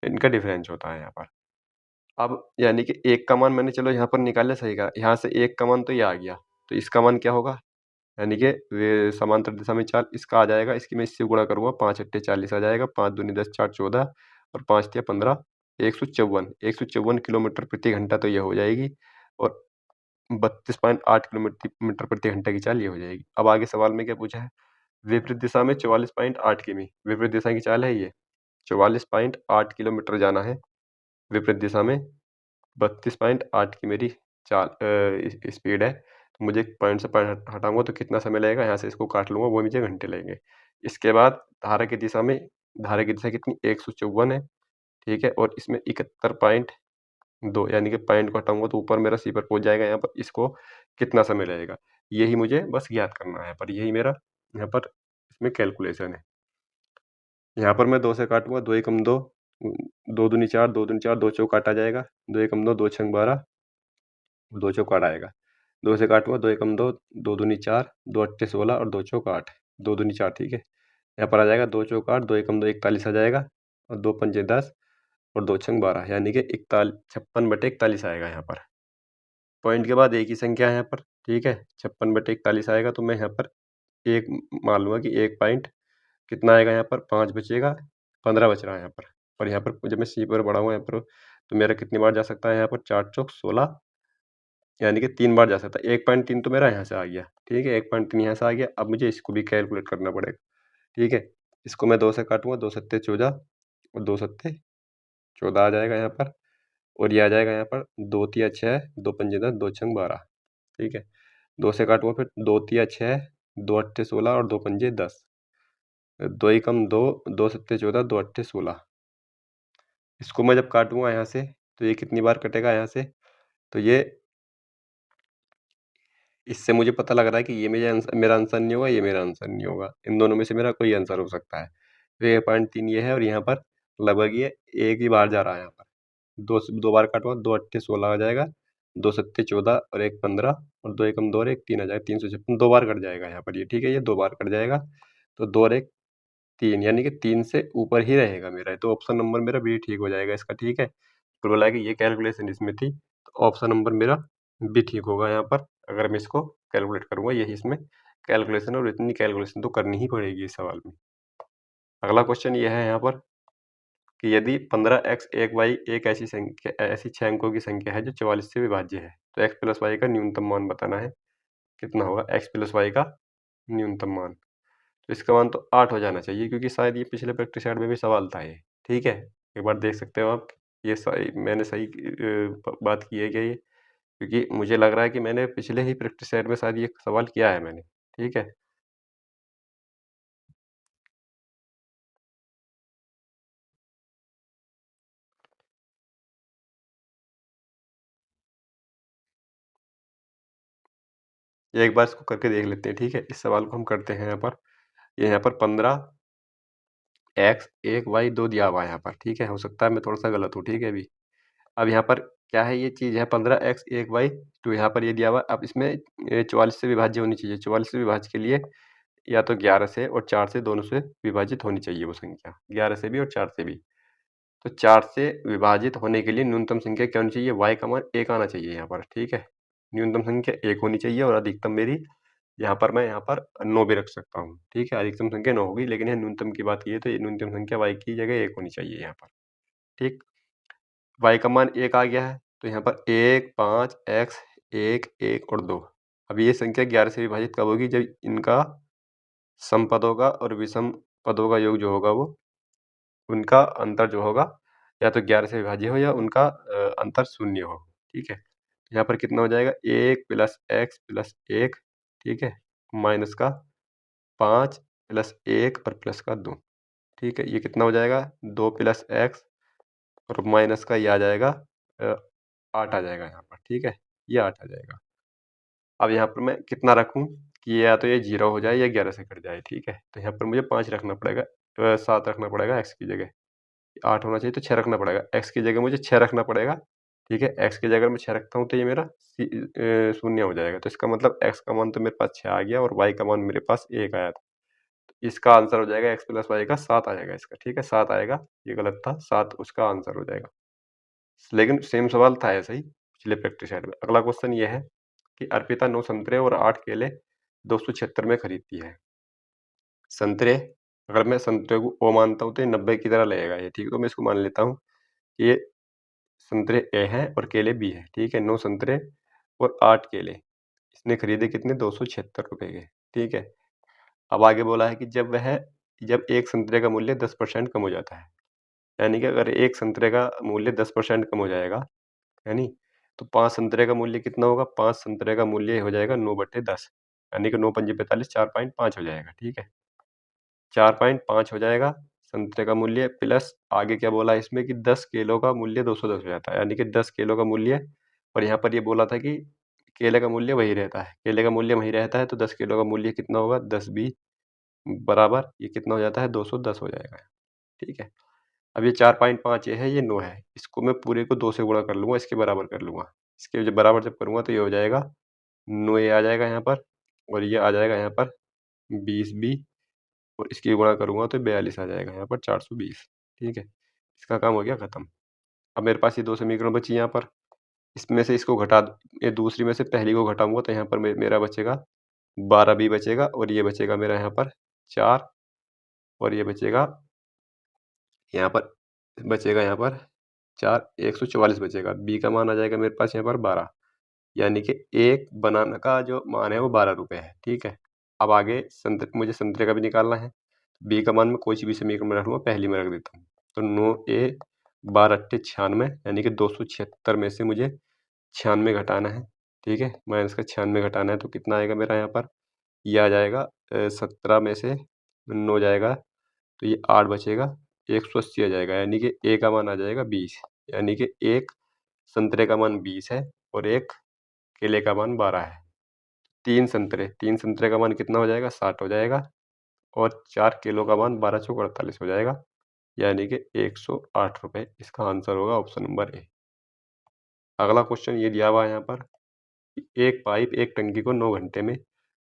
A: इनका डिफरेंस होता है यहाँ पर। अब यानी कि 1 का मान मैंने चलो यहाँ पर निकाला सही कहा, यहाँ से 1 का मान तो ये आ गया, तो इसका मान क्या होगा यानी कि वे समांतर दिशा में चाल इसका आ जाएगा। इसकी मैं इससे गुणा करूँगा 5 अट्ठे 40 आ जाएगा, 5 दूनी 10 4 14 और 5 तिया 15 154 किलोमीटर प्रति घंटा तो ये हो जाएगी और 32.8 किलोमीटर प्रति घंटा की चाल ये हो जाएगी। अब आगे सवाल में क्या पूछा है, विपरीत दिशा में 44.8 किमी विपरीत दिशा की चाल है ये 44.8 किलोमीटर जाना है विपरीत दिशा में 32.8 की मेरी चाल स्पीड है। तो मुझे पॉइंट से पॉइंट हटाऊंगा तो कितना समय लगेगा, यहाँ से इसको काट लूंगा वो मुझे घंटे लगेंगे। इसके बाद धारा की दिशा कितनी 154 है। ठीक है, और इसमें 71.2 यानी कि पॉइंट को हटाऊंगा तो ऊपर मेरा सी पर पहुंच जाएगा। यहाँ पर इसको कितना समय लगेगा यही मुझे बस ज्ञात करना है पर यही मेरा यहाँ पर इसमें कैलकुलेशन है। यहाँ पर मैं 2 से काटूंगा 2 एकम 2 2 दूनी 4 2 दूनी 4 2 चौक काटा जाएगा 2 एकम 2 2 छंग 12 2 चौक काटा आएगा। 2 से काटूंगा 2 एकम 2 2 दूनी 4 2 अट्ठे 16 और 2 चौक 8 2 दूनी 4। ठीक है, यहाँ पर आ जाएगा 2 चौक 8 2 एकम 2 41 आ जाएगा और 2 पंजे 10 और 2 छंग 12 यानी कि 56/41 आएगा यहाँ पर। पॉइंट के बाद एक ही संख्या है यहाँ पर, ठीक है? 56/41 आएगा तो मैं यहाँ पर 1 मान लूँगा कि 1 पॉइंट कितना आएगा यहाँ पर 5 बचेगा, 15 बच रहा है यहाँ पर। और यहाँ पर जब मैं सी पर बढ़ाऊँगा यहाँ पर तो मेरा कितनी बार जा सकता है यहाँ पर 4 चौक 16 यानी कि 3 बार जा सकता है। 1.3 तो मेरा यहाँ से आ गया, ठीक है? 1.3 यहाँ से आ गया। अब मुझे इसको भी कैलकुलेट करना पड़ेगा, ठीक है? इसको मैं 2 से काटूँगा, 2 सत्ते 14 और 2 सत्ते 14 आ जाएगा यहाँ पर और ये आ जाएगा यहाँ पर 2 तिया 6, 2 पंजे 10, 2 छंग 12, ठीक है? 2 से काटूँगा फिर 2 तिया 6, 2 अट्ठे 16 और 2 पंजे 10। 2 एकम 2, 2 सत्ते 14, 2 अट्ठे 16। इसको मैं जब काटूँगा यहाँ से तो ये कितनी बार कटेगा यहाँ से? तो ये इससे मुझे पता लग रहा है कि ये मेरा आंसर नहीं होगा, ये मेरा आंसर नहीं होगा। इन दोनों में से मेरा कोई आंसर हो सकता है। तो 1.3 ये है और यहाँ पर लगभग ये एक ही बार जा रहा है यहाँ पर। 2 बार काटूँगा, 2 अट्ठे 16 आ जाएगा, 2 सत्ते 14 और 1 15 और 2 एकम 2 और 1 3 आ जाएगा, 356 2 बार कट जाएगा यहाँ पर ये, ठीक है? ये 2 बार कट जाएगा। तो 2 और 1 3 यानी कि 3 से ऊपर ही रहेगा मेरा। तो ऑप्शन नंबर मेरा बी ठीक हो जाएगा इसका, ठीक है? तो बोला है कि ये कैलकुलेशन इसमें थी, तो ऑप्शन नंबर मेरा बी ठीक होगा यहाँ पर। अगर मैं इसको कैलकुलेट करूँगा, यही इसमें कैलकुलेशन और इतनी कैलकुलेशन तो करनी ही पड़ेगी इस सवाल में। अगला क्वेश्चन ये है यहाँ पर कि यदि 15x 1y एक ऐसी 6 अंकों की संख्या है जो 44 से विभाज्य है, तो x प्लस वाई का न्यूनतम मान बताना है। कितना होगा x प्लस वाई का न्यूनतम मान? तो इसका मान तो 8 हो जाना चाहिए क्योंकि शायद ये पिछले प्रैक्टिस सेट में भी सवाल था ये, ठीक है? एक बार देख सकते हो आप, ये सही मैंने सही बात की है क्या ये? क्योंकि मुझे लग रहा है कि मैंने पिछले ही प्रैक्टिस सेट में शायद ये सवाल किया है मैंने, ठीक है? एक बार इसको करके देख लेते हैं, ठीक है? इस सवाल को हम करते हैं यहाँ पर। ये यहाँ पर 15 एक्स 1 वाई 2 दिया हुआ है यहाँ पर, ठीक है? हो सकता है मैं थोड़ा-सा गलत हूँ, ठीक है अभी। अब यहाँ पर क्या है, ये चीज़ है 15 एक्स 1 वाई, तो यहाँ पर ये दिया हुआ है। अब इसमें 44 से विभाज्य होनी चाहिए। 44 से विभाज्य के लिए या तो 11 से और 4 से, दोनों से विभाजित होनी चाहिए वो संख्या। 11 से भी और 4 से भी। तो 4 से विभाजित होने के लिए न्यूनतम संख्या क्या होनी चाहिए? y का मान 1 आना चाहिए यहाँ पर, ठीक है? न्यूनतम संख्या 1 होनी चाहिए और अधिकतम मेरी मैं यहाँ पर 9 भी रख सकता हूँ, ठीक है? अधिकतम संख्या 9 होगी, लेकिन यहाँ न्यूनतम की बात की है तो ये न्यूनतम संख्या y की जगह 1 होनी चाहिए यहाँ पर, ठीक? y का मान 1 आ गया है, तो यहाँ पर 1, 5, x 1, 1 और 2। अब ये संख्या 11 से विभाजित कब होगी? जब इनका सम पद होगा और विषम पदों का योग जो होगा वो उनका अंतर जो होगा या तो 11 से विभाज्य हो या उनका अंतर 0 हो, ठीक है? यहाँ पर कितना हो जाएगा 1 प्लस x प्लस 1, ठीक है? माइनस का 5 प्लस 1 और प्लस का 2, ठीक है? ये कितना हो जाएगा 2 प्लस x और माइनस का ये आ जाएगा 8 आ जाएगा यहाँ पर, ठीक है? ये 8 आ जाएगा। अब यहाँ पर मैं कितना रखूँ कि या तो ये 0 हो जाए या 11 से कट जाए, ठीक है? तो यहाँ पर मुझे 5 रखना पड़ेगा, 7 रखना पड़ेगा x की जगह। 8 होना चाहिए तो 6 रखना पड़ेगा। x की जगह मुझे 6 रखना पड़ेगा, ठीक है? x की जगह मैं 6 रखता हूँ तो ये मेरा 0 हो जाएगा। तो इसका मतलब x का मान तो मेरे पास 6 आ गया और y का मान मेरे पास 1 आया था। तो इसका आंसर हो जाएगा x प्लस वाई का 7 आ जाएगा इसका, ठीक है? 7 आएगा, ये गलत था, 7 उसका आंसर हो जाएगा। लेकिन सेम सवाल था ऐसा ही पिछले प्रैक्टिस सेट में। अगला क्वेश्चन ये है कि अर्पिता 9 संतरे और 8 केले 276 में खरीदती है। संतरे, अगर मैं संतरे को O मानता हूँ तो ये 90 की तरह लगेगा ये, ठीक है? तो मैं इसको मान लेता हूँ कि ये संतरे ए हैं और केले बी हैं, ठीक है? 9 संतरे और 8 केले। इसने खरीदे कितने? 276 रुपए के, ठीक है? अब आगे बोला है कि जब एक संतरे का मूल्य 10% कम हो जाता है, यानी कि अगर एक संतरे का मूल्य 10% कम हो जाएगा, यानी तो 5 संतरे का मूल्य कितना होगा? 5 संतरे का मूल्य हो जाएगा 9/10, यानी कि 9 पंजे 45, 4.5 हो जाएगा, ठीक है? 4.5 हो जाएगा संतरे का मूल्य प्लस आगे क्या बोला है इसमें कि 10 किलो का मूल्य 210 हो जाता है, यानी कि 10 किलो का मूल्य और यहाँ पर ये बोला था कि केले का मूल्य वही रहता है। केले का मूल्य वही रहता है तो 10 किलो का मूल्य कितना होगा? 10 बी बराबर ये कितना हो जाता है? 210 हो जाएगा, ठीक है? अब ये 4.5 ये है, ये 9 है। इसको मैं पूरे को 2 से गुणा कर लूँगा, इसके बराबर कर लूँगा। इसके जब बराबर जब करूँगा तो ये हो जाएगा 9 ये आ जाएगा यहाँ पर और ये आ जाएगा यहाँ पर 20 बी और इसकी गुणा करूँगा तो 42 आ जाएगा यहाँ पर 420, ठीक है? इसका काम हो गया खत्म। अब मेरे पास ये 2 समीकरण बची यहाँ पर। इसमें से इसको घटा ये दूसरी में से पहली को घटाऊँगा तो यहाँ पर मेरा बचेगा 12b बचेगा और ये बचेगा मेरा यहाँ पर 4 और ये बचेगा यहाँ पर 4 144 बचेगा। b का मान आ जाएगा मेरे पास यहाँ पर 12 यानी कि एक बनाना का जो मान है वो 12 रुपये है, ठीक है। अब आगे मुझे संतरे का भी निकालना है। b का मान मैं कोई सी भी समीकरण में रख लूँगा, पहली में रख देता हूँ। तो 9a 12 अट्ठे 96 यानी कि 276 में से मुझे 96 घटाना है, ठीक है। माइनस का 96 घटाना है तो कितना आएगा मेरा यहाँ पर, ये आ जाएगा 17 में से 9 जाएगा तो ये 8 बचेगा, 180 आ जाएगा यानी कि a का मान आ जाएगा 20 यानी कि एक संतरे का मान 20 है और एक केले का मान 12 है। 3 संतरे का मान कितना हो जाएगा, 60 हो जाएगा और 4 किलो का मान 12 चौक 48 हो जाएगा यानी कि 108 रुपये। इसका आंसर होगा ऑप्शन नंबर ए। अगला क्वेश्चन ये दिया हुआ है यहाँ पर, एक पाइप एक टंकी को 9 घंटे में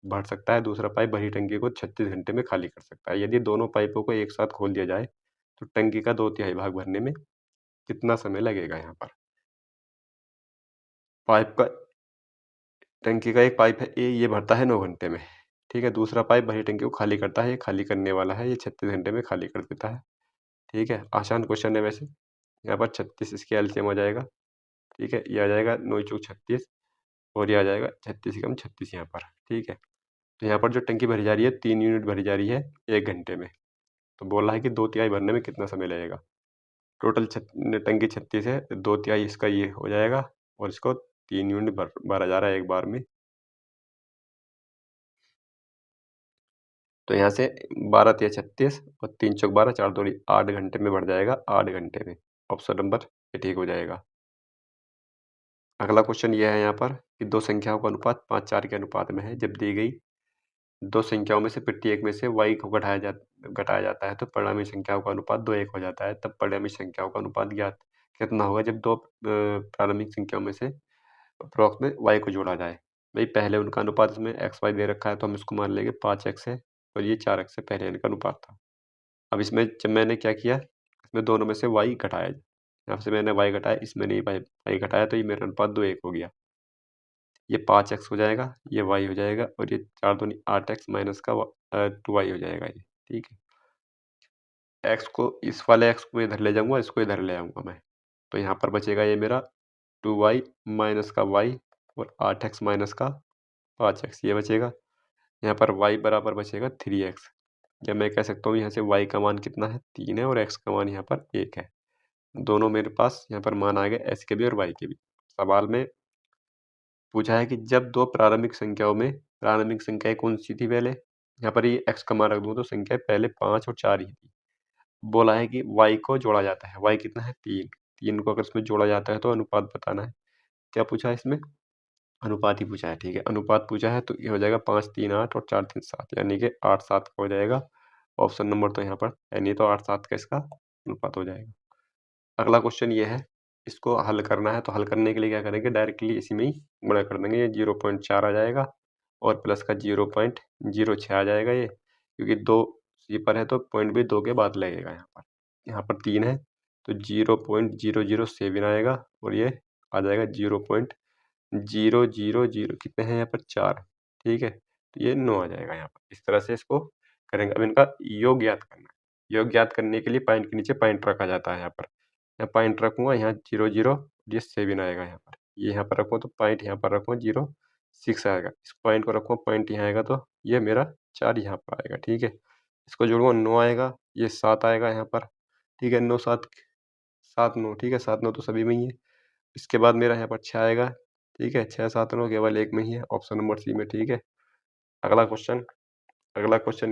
A: भर सकता है, दूसरा पाइप भरी टंकी को 36 घंटे में खाली कर सकता है। यदि दोनों पाइपों को एक साथ खोल दिया जाए तो टंकी का 2/3 भाग भरने में कितना समय लगेगा। यहाँ पर पाइप का टंकी का एक पाइप है ए, ये भरता है 9 घंटे में, ठीक है। दूसरा पाइप भरी टंकी को खाली करता है, ये खाली करने वाला है, ये 36 घंटे में खाली कर देता है, ठीक है। आसान क्वेश्चन है वैसे। यहाँ पर 36 इसके एलसीएम हो जाएगा, ठीक है। ये आ जाएगा 9 चौक 36 और ये आ जाएगा 36 कम 36 यहाँ पर, ठीक है। तो यहाँ पर जो टंकी भरी जा रही है 3 यूनिट भरी जा रही है 1 घंटे में। तो बोल रहा है कि 2/3 भरने में कितना समय लगेगा। टोटल टंकी 36 है, 2/3 इसका ये हो जाएगा और इसको 3 यूनिट भरा जा रहा है एक बार में। तो यहाँ से 12 तिया 36 और 3 चौक 12 4 दूनी 8 घंटे में भर जाएगा, 8 घंटे में। ऑप्शन नंबर ये ठीक हो जाएगा। अगला क्वेश्चन ये है यहाँ पर कि दो संख्याओं का अनुपात 5:4 के अनुपात में है। जब दी गई दो संख्याओं में से प्रत्येक में से y को घटाया जाता है तो परिणामी संख्याओं का अनुपात 2:1 हो जाता है। तब परिणामी संख्याओं का अनुपात ज्ञात कितना होगा जब दो प्रारंभिक संख्याओं में से अप्रॉक्स में y को जोड़ा जाए। भाई पहले उनका अनुपात इसमें एक्स वाई दे रखा है तो हम इसको मान लेंगे 5x है और ये 4x से पहले इनका अनुपात था। अब इसमें जब मैंने क्या किया, इसमें दोनों में से y घटाया, यहाँ से मैंने y घटाया, इसमें नहीं y घटाया तो ये मेरा अनुपात 2:1 हो गया। ये 5x हो जाएगा, ये y हो जाएगा और ये 4 दूनी 8x माइनस का 2y हो जाएगा ये, ठीक है। x को इस वाले x को इधर ले जाऊंगा, इसको इधर ले आऊंगा मैं, तो यहाँ पर बचेगा ये मेरा 2y माइनस का y और 8x माइनस का 5x ये बचेगा। यहाँ पर y बराबर बचेगा 3x। या मैं कह सकता हूँ यहाँ से y का मान कितना है 3 है और x का मान यहाँ पर 1 है। दोनों मेरे पास यहाँ पर मान आ गए x के भी और y के भी। सवाल में पूछा है कि जब दो प्रारंभिक संख्याओं में प्रारंभिक संख्याएं कौन सी थी पहले, यहाँ पर ये x का मान रख दूँ तो संख्या पहले 5 और 4 ही थी। बोला है कि y को जोड़ा जाता है, y कितना है 3 को अगर इसमें जोड़ा जाता है तो अनुपात बताना है। क्या पूछा है इसमें, अनुपात ही पूछा है, ठीक है। अनुपात पूछा है तो ये हो जाएगा 5 3 8 और 4 3 7 यानी कि 8 7 का हो जाएगा। ऑप्शन नंबर तो यहाँ पर है नहीं तो 8 7 का इसका अनुपात हो जाएगा। अगला क्वेश्चन ये है, इसको हल करना है तो हल करने के लिए क्या करेंगे, डायरेक्टली इसी में ही गुणा कर देंगे। ये 0.4 आ जाएगा और प्लस का 0.06 आ जाएगा ये, क्योंकि 2 सी पर है तो पॉइंट भी 2 के बाद लगेगा। यहाँ पर 3 है तो 0.007 आएगा और ये आ जाएगा 0.000 कितने हैं यहाँ पर 4, ठीक है। तो ये 9 आ जाएगा यहाँ पर। इस तरह से इसको करेंगे। अब इनका योग ज्ञात करना है। योग ज्ञात करने के लिए पॉइंट के नीचे पॉइंट रखा जाता है। यहाँ पर यहाँ पॉइंट रखूँगा, यहाँ 0 ये 7 आएगा यहाँ पर। ये यहाँ पर रखूँ तो पॉइंट यहाँ पर रखूँगा 0 6 आएगा। इस पॉइंट को रखूँगा पॉइंट यहाँ आएगा तो ये मेरा 4 यहाँ पर आएगा, ठीक है। इसको जोड़ूँगा 9 आएगा, ये 7 आएगा यहाँ पर, ठीक है। 9 7 7 9, ठीक है। 7 9 तो सभी में ही है। इसके बाद मेरा यहाँ पर 6 आएगा, ठीक है। 6 7 9 केवल एक में ही है, ऑप्शन नंबर सी में, ठीक है। अगला क्वेश्चन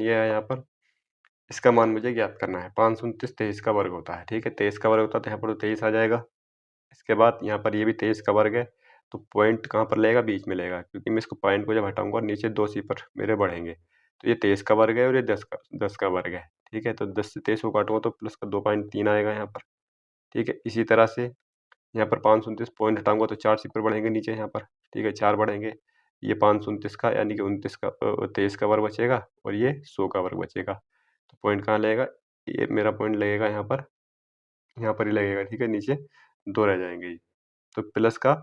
A: ये है यहाँ पर, इसका मान मुझे ज्ञात करना है। 529 23 का वर्ग होता है, ठीक है। 23 का वर्ग होता है तो यहाँ पर तो 23 आ जाएगा। इसके बाद यहाँ पर ये भी 23 का वर्ग है तो पॉइंट कहाँ पर लेगा, बीच में लेगा, क्योंकि मैं इसको पॉइंट को जब हटाऊंगा नीचे 2 सी पर मेरे बढ़ेंगे। तो ये 23 का वर्ग है और ये 10 का वर्ग है, ठीक है। तो 10 से 23 को काटूंगा तो प्लस का 2.3 आएगा यहाँ पर, ठीक है। इसी तरह से यहाँ पर 529 पॉइंट हटाऊंगा तो 4 सी पर बढ़ेंगे नीचे यहाँ पर, ठीक है। 4 बढ़ेंगे, ये 529 का यानी कि 23 का वर्ग बचेगा और ये 100 का वर्ग बचेगा। तो पॉइंट कहाँ लगेगा, ये मेरा पॉइंट लगेगा यहाँ पर ही लगेगा, ठीक है, नीचे 2 रह जाएंगे ये। तो प्लस का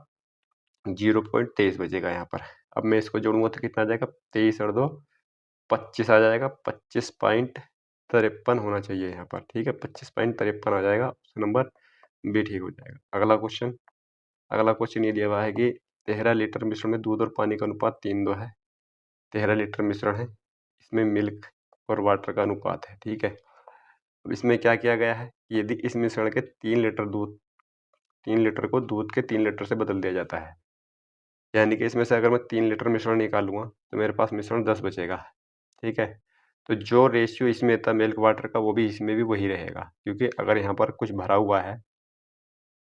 A: 0.23 बचेगा यहाँ पर। अब मैं इसको जोड़ूंगा तो कितना आ जाएगा, 23 और 2 25 आ जाएगा। 25.53 होना चाहिए यहाँ पर, ठीक है। 25.53 आ जाएगा, ऑप्शन नंबर बी ठीक हो जाएगा। अगला क्वेश्चन ये दिया हुआ है कि 13 लीटर मिश्रण में दूध और पानी का अनुपात 3:2 है। 13 लीटर मिश्रण है, इसमें मिल्क और वाटर का अनुपात है, ठीक है। अब इसमें क्या किया गया है, यदि इस मिश्रण के 3 लीटर को दूध के 3 लीटर से बदल दिया जाता है, यानी कि इसमें से अगर मैं 3 लीटर मिश्रण निकालूंगा तो मेरे पास मिश्रण 10 बचेगा, ठीक है। तो जो रेशियो इसमें था मिल्क वाटर का, वो भी इसमें भी वही रहेगा, क्योंकि अगर यहाँ पर कुछ भरा हुआ है,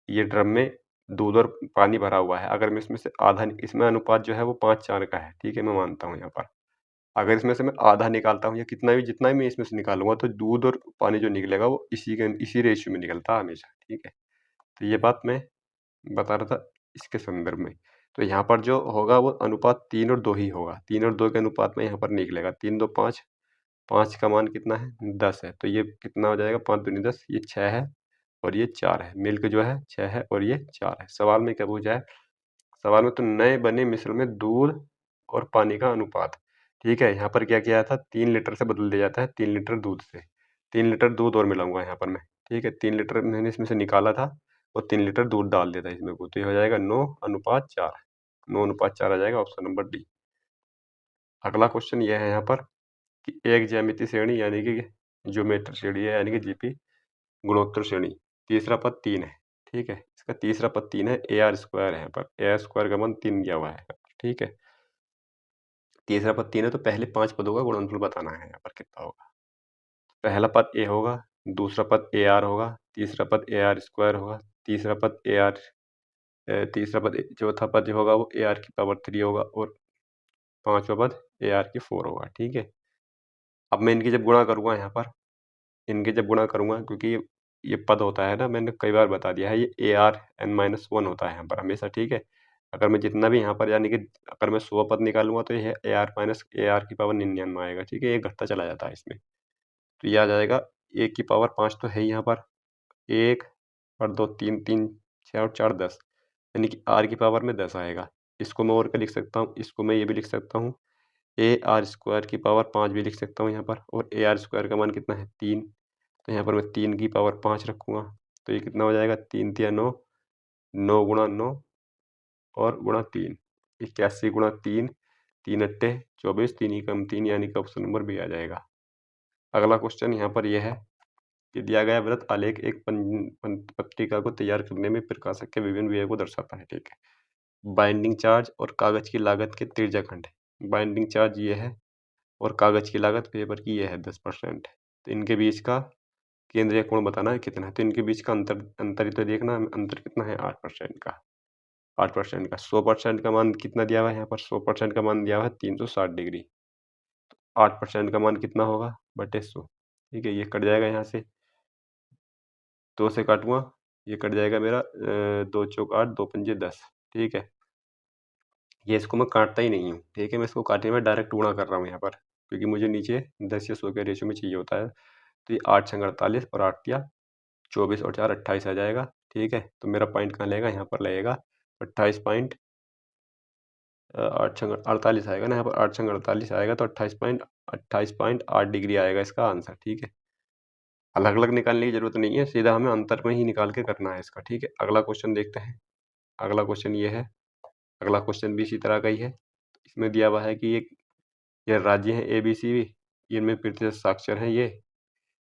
A: ये ड्रम में दूध और पानी भरा हुआ है, अगर मैं इसमें से आधा, इसमें अनुपात जो है वो 5:4 का है, ठीक है, मैं मानता हूँ यहाँ पर। अगर इसमें से मैं आधा निकालता हूँ या कितना भी, जितना भी मैं इसमें से निकालूंगा, तो दूध और पानी जो निकलेगा वो इसी रेशियो में निकलता है हमेशा, ठीक है। तो ये बात मैं बता रहा था इसके संदर्भ में। तो यहाँ पर जो होगा वो अनुपात 3 और 2 ही होगा। 3 और 2 के अनुपात में यहाँ पर निकलेगा 3 2 5, 5 का मान कितना है, 10 है। तो ये कितना हो जाएगा, 5 दूनी 10, ये 6 है और ये 4 है। मिल्क जो है 6 है और ये 4 है। सवाल में क्या पूछा है, सवाल में तो नए बने मिश्रण में दूध और पानी का अनुपात, ठीक है। यहाँ पर क्या किया था, 3 लीटर से बदल दिया जाता है 3 लीटर दूध से। 3 लीटर दूध और मिलाऊंगा यहाँ पर मैं, ठीक है। 3 लीटर मैंने इसमें से निकाला था और 3 लीटर दूध डाल देता है इसमें को, तो ये हो जाएगा 9:4। 9:4 आ जाएगा, ऑप्शन नंबर डी। अगला क्वेश्चन ये है यहाँ पर कि एक ज्यामितीय श्रेणी यानी कि ज्योमेट्री श्रेणी है, यानी कि जीपी गुणोत्तर श्रेणी, तीसरा पद 3 है, ठीक है। इसका तीसरा पद 3 है, AR² है यहाँ पर। AR² का मान 3 दिया हुआ है, ठीक है। तीसरा पद 3 है, तो पहले 5 पदों का गुणनफल बताना है यहाँ पर कितना होगा। पहला पद A होगा, दूसरा पद AR होगा, तीसरा पद AR² होगा, चौथा पद जो होगा वो AR⁴ होगा और पांचवा पद AR⁴ होगा, ठीक है। अब मैं इनकी जब गुणा करूंगा यहाँ पर, क्योंकि ये पद होता है ना, मैंने कई बार बता दिया है, ये ARn-1 होता है यहाँ पर हमेशा, ठीक है। अगर मैं जितना भी यहाँ पर, यानी कि अगर मैं 100 पद निकालूंगा तो ये AR-AR⁴ आएगा, ठीक है। ये घटता चला जाता है इसमें, तो ये आ जाएगा 1⁵ तो है ही यहाँ पर, 1 और 2 3 3 6 और 4 10, यानी कि R⁴ में 10 आएगा। इसको मैं और क्या लिख सकता हूँ, इसको मैं ये भी लिख सकता हूँ, AR² की पावर 5 भी लिख सकता हूँ यहाँ पर। और AR² का मान कितना है, 3, तो यहाँ पर मैं 3 की पावर 5 रखूँगा, तो ये कितना हो जाएगा, 3 तिया 9, 9 गुणा 9 और गुणा 3, 81 गुणा 3, 3 अट्टे 24, 3 ही कम 3, यानी कि ऑप्शन नंबर बी आ जाएगा। अगला क्वेश्चन यहाँ पर यह है कि दिया गया वृत्त आलेख एक पत्रिका को तैयार करने में प्रकाशक के विभिन्न व्यय को दर्शाता है, ठीक है। बाइंडिंग चार्ज और कागज की लागत के त्रिज्याखंड, बाइंडिंग चार्ज ये है और कागज की लागत पेपर की ये है 10%। तो इनके बीच का केंद्रीय कोण बताना है कितना है, तो इनके बीच का अंतर ही तो देखना है, अंतर कितना है, 8% का। 8% का 100% का मान कितना दिया हुआ है यहाँ पर, 100% का मान दिया हुआ है 360 डिग्री। 8% का मान कितना होगा, बटे 100, ठीक है। ये कट जाएगा यहाँ से, 2 से काटूंगा, ये कट जाएगा मेरा 2 चौक 8, 2 पंजे 10, ठीक है। ये इसको मैं काटता ही नहीं हूँ, ठीक है। मैं इसको काटने में डायरेक्ट गुणा कर रहा हूँ यहाँ पर, क्योंकि मुझे नीचे 10 या 100 के रेशियो में चाहिए होता है। तो ये 8 छंग 48 और 8 तिया 24 और 4 28 आ जाएगा, ठीक है। तो मेरा पॉइंट कहाँ लगेगा, यहाँ पर लगेगा 28 पॉइंट 8 छंग 48 आएगा ना, यहाँ पर 8 छंग 48 आएगा, तो 28.8 डिग्री आएगा इसका आंसर, ठीक है। अलग अलग निकालने की जरूरत नहीं है, सीधा हमें अंतर में ही निकाल के करना है इसका, ठीक है। अगला क्वेश्चन देखते हैं। अगला क्वेश्चन ये है, अगला क्वेश्चन भी इसी तरह का ही है। इसमें दिया हुआ है कि ये राज्य है ABC, इनमें प्रतिशत साक्षर है, ये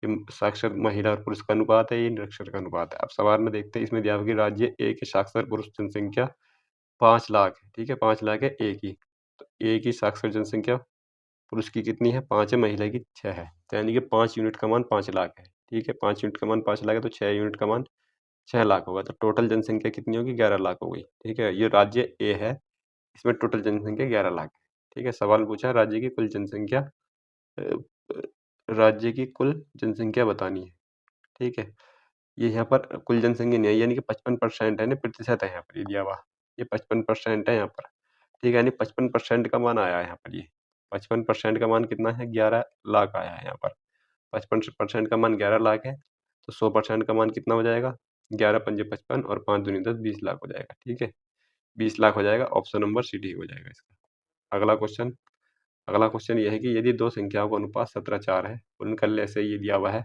A: साक्षर महिला और पुरुष का अनुपात है, ये निरक्षर का अनुपात है। अब सवाल में देखते हैं, इसमें दिया हुआ कि राज्य A के साक्षर पुरुष जनसंख्या 5 लाख है, ठीक है। 5 लाख है A की, तो A की साक्षर जनसंख्या पुरुष की कितनी है, 5 है, महिला की 6 है, तो यानी कि 5 यूनिट का मान 5 लाख है, ठीक है। 5 यूनिट का मान 5 लाख है, तो 6 यूनिट का मान 6 लाख होगा, तो टोटल जनसंख्या कितनी होगी, 11 लाख हो गई, ठीक है। ये राज्य A है, इसमें टोटल जनसंख्या 11 लाख है, ठीक है। सवाल पूछा राज्य की कुल जनसंख्या, राज्य की कुल जनसंख्या बतानी है, ठीक है। ये यहाँ पर कुल जनसंख्या नहीं है, यानी कि 55% है ना, प्रतिशत है यहाँ पर ये दिया हुआ, ये 55% है यहाँ पर, ठीक है। यानी 55% का मान आया है यहाँ पर, ये 55% का मान कितना है, 11 लाख आया है यहाँ पर। 55% का मान 11 लाख है, तो 100% का मान कितना हो जाएगा, 11 पंजे 55 और 5 दूनी 10, 20 लाख हो जाएगा। ठीक है, 20 लाख हो जाएगा। ऑप्शन नंबर सी डी हो जाएगा इसका। अगला क्वेश्चन यह है कि यदि दो संख्याओं का अनुपात 17:4 है, उनका लय से ये दिया हुआ है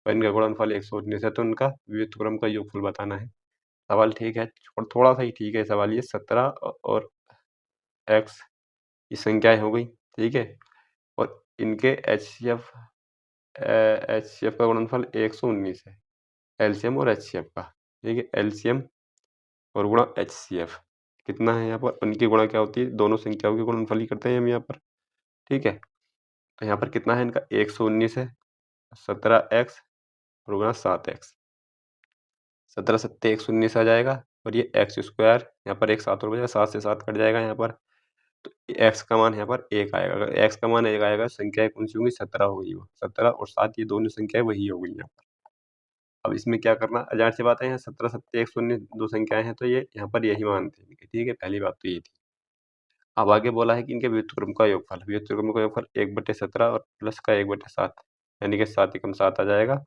A: और इनका गुणनफल 119 है, तो उनका व्युत्क्रम का योगफल बताना है। सवाल ठीक है, और थोड़ा सा ही ठीक है सवाल ये। 17 और x की संख्याएं हो गई, ठीक है, और इनके एचसीएफ का गुणनफल 119 है, एलसीएम और एचसीएफ का। ठीक है, एलसीएम और गुणा एचसीएफ कितना है यहाँ पर, उनकी गुणा क्या होती है, दोनों संख्याओं की गुणनफल ही करते हैं हम यहाँ पर। ठीक है, तो यहाँ पर कितना है इनका, 119 है, 17x और गुणा 7x, 17 सत्ते 119 आ जाएगा, और ये एक्स स्क्वायर यहाँ पर एक 7 और बचेगा, 7 से 7 कट जाएगा यहाँ पर, तो एक्स का मान यहाँ पर 1 आएगा। अगर एक्स का मान 1 आएगा, संख्या कौन सी होगी, 17 होगी वो, 17 और 7 ये दोनों संख्याएं वही हो गई यहाँ पर। अब इसमें क्या करना, जाहिर सी बात है, यहाँ 17 सत्ते 119 दो संख्याएं हैं, तो ये यहाँ पर यही मान थे इनके। ठीक है, पहली बात तो ये थी। अब आगे बोला है कि इनके व्युत्क्रम का योगफल, व्युत्क्रम का योगफल 1/17 और प्लस का 1/7, यानी कि 7 एकम 7 आ जाएगा,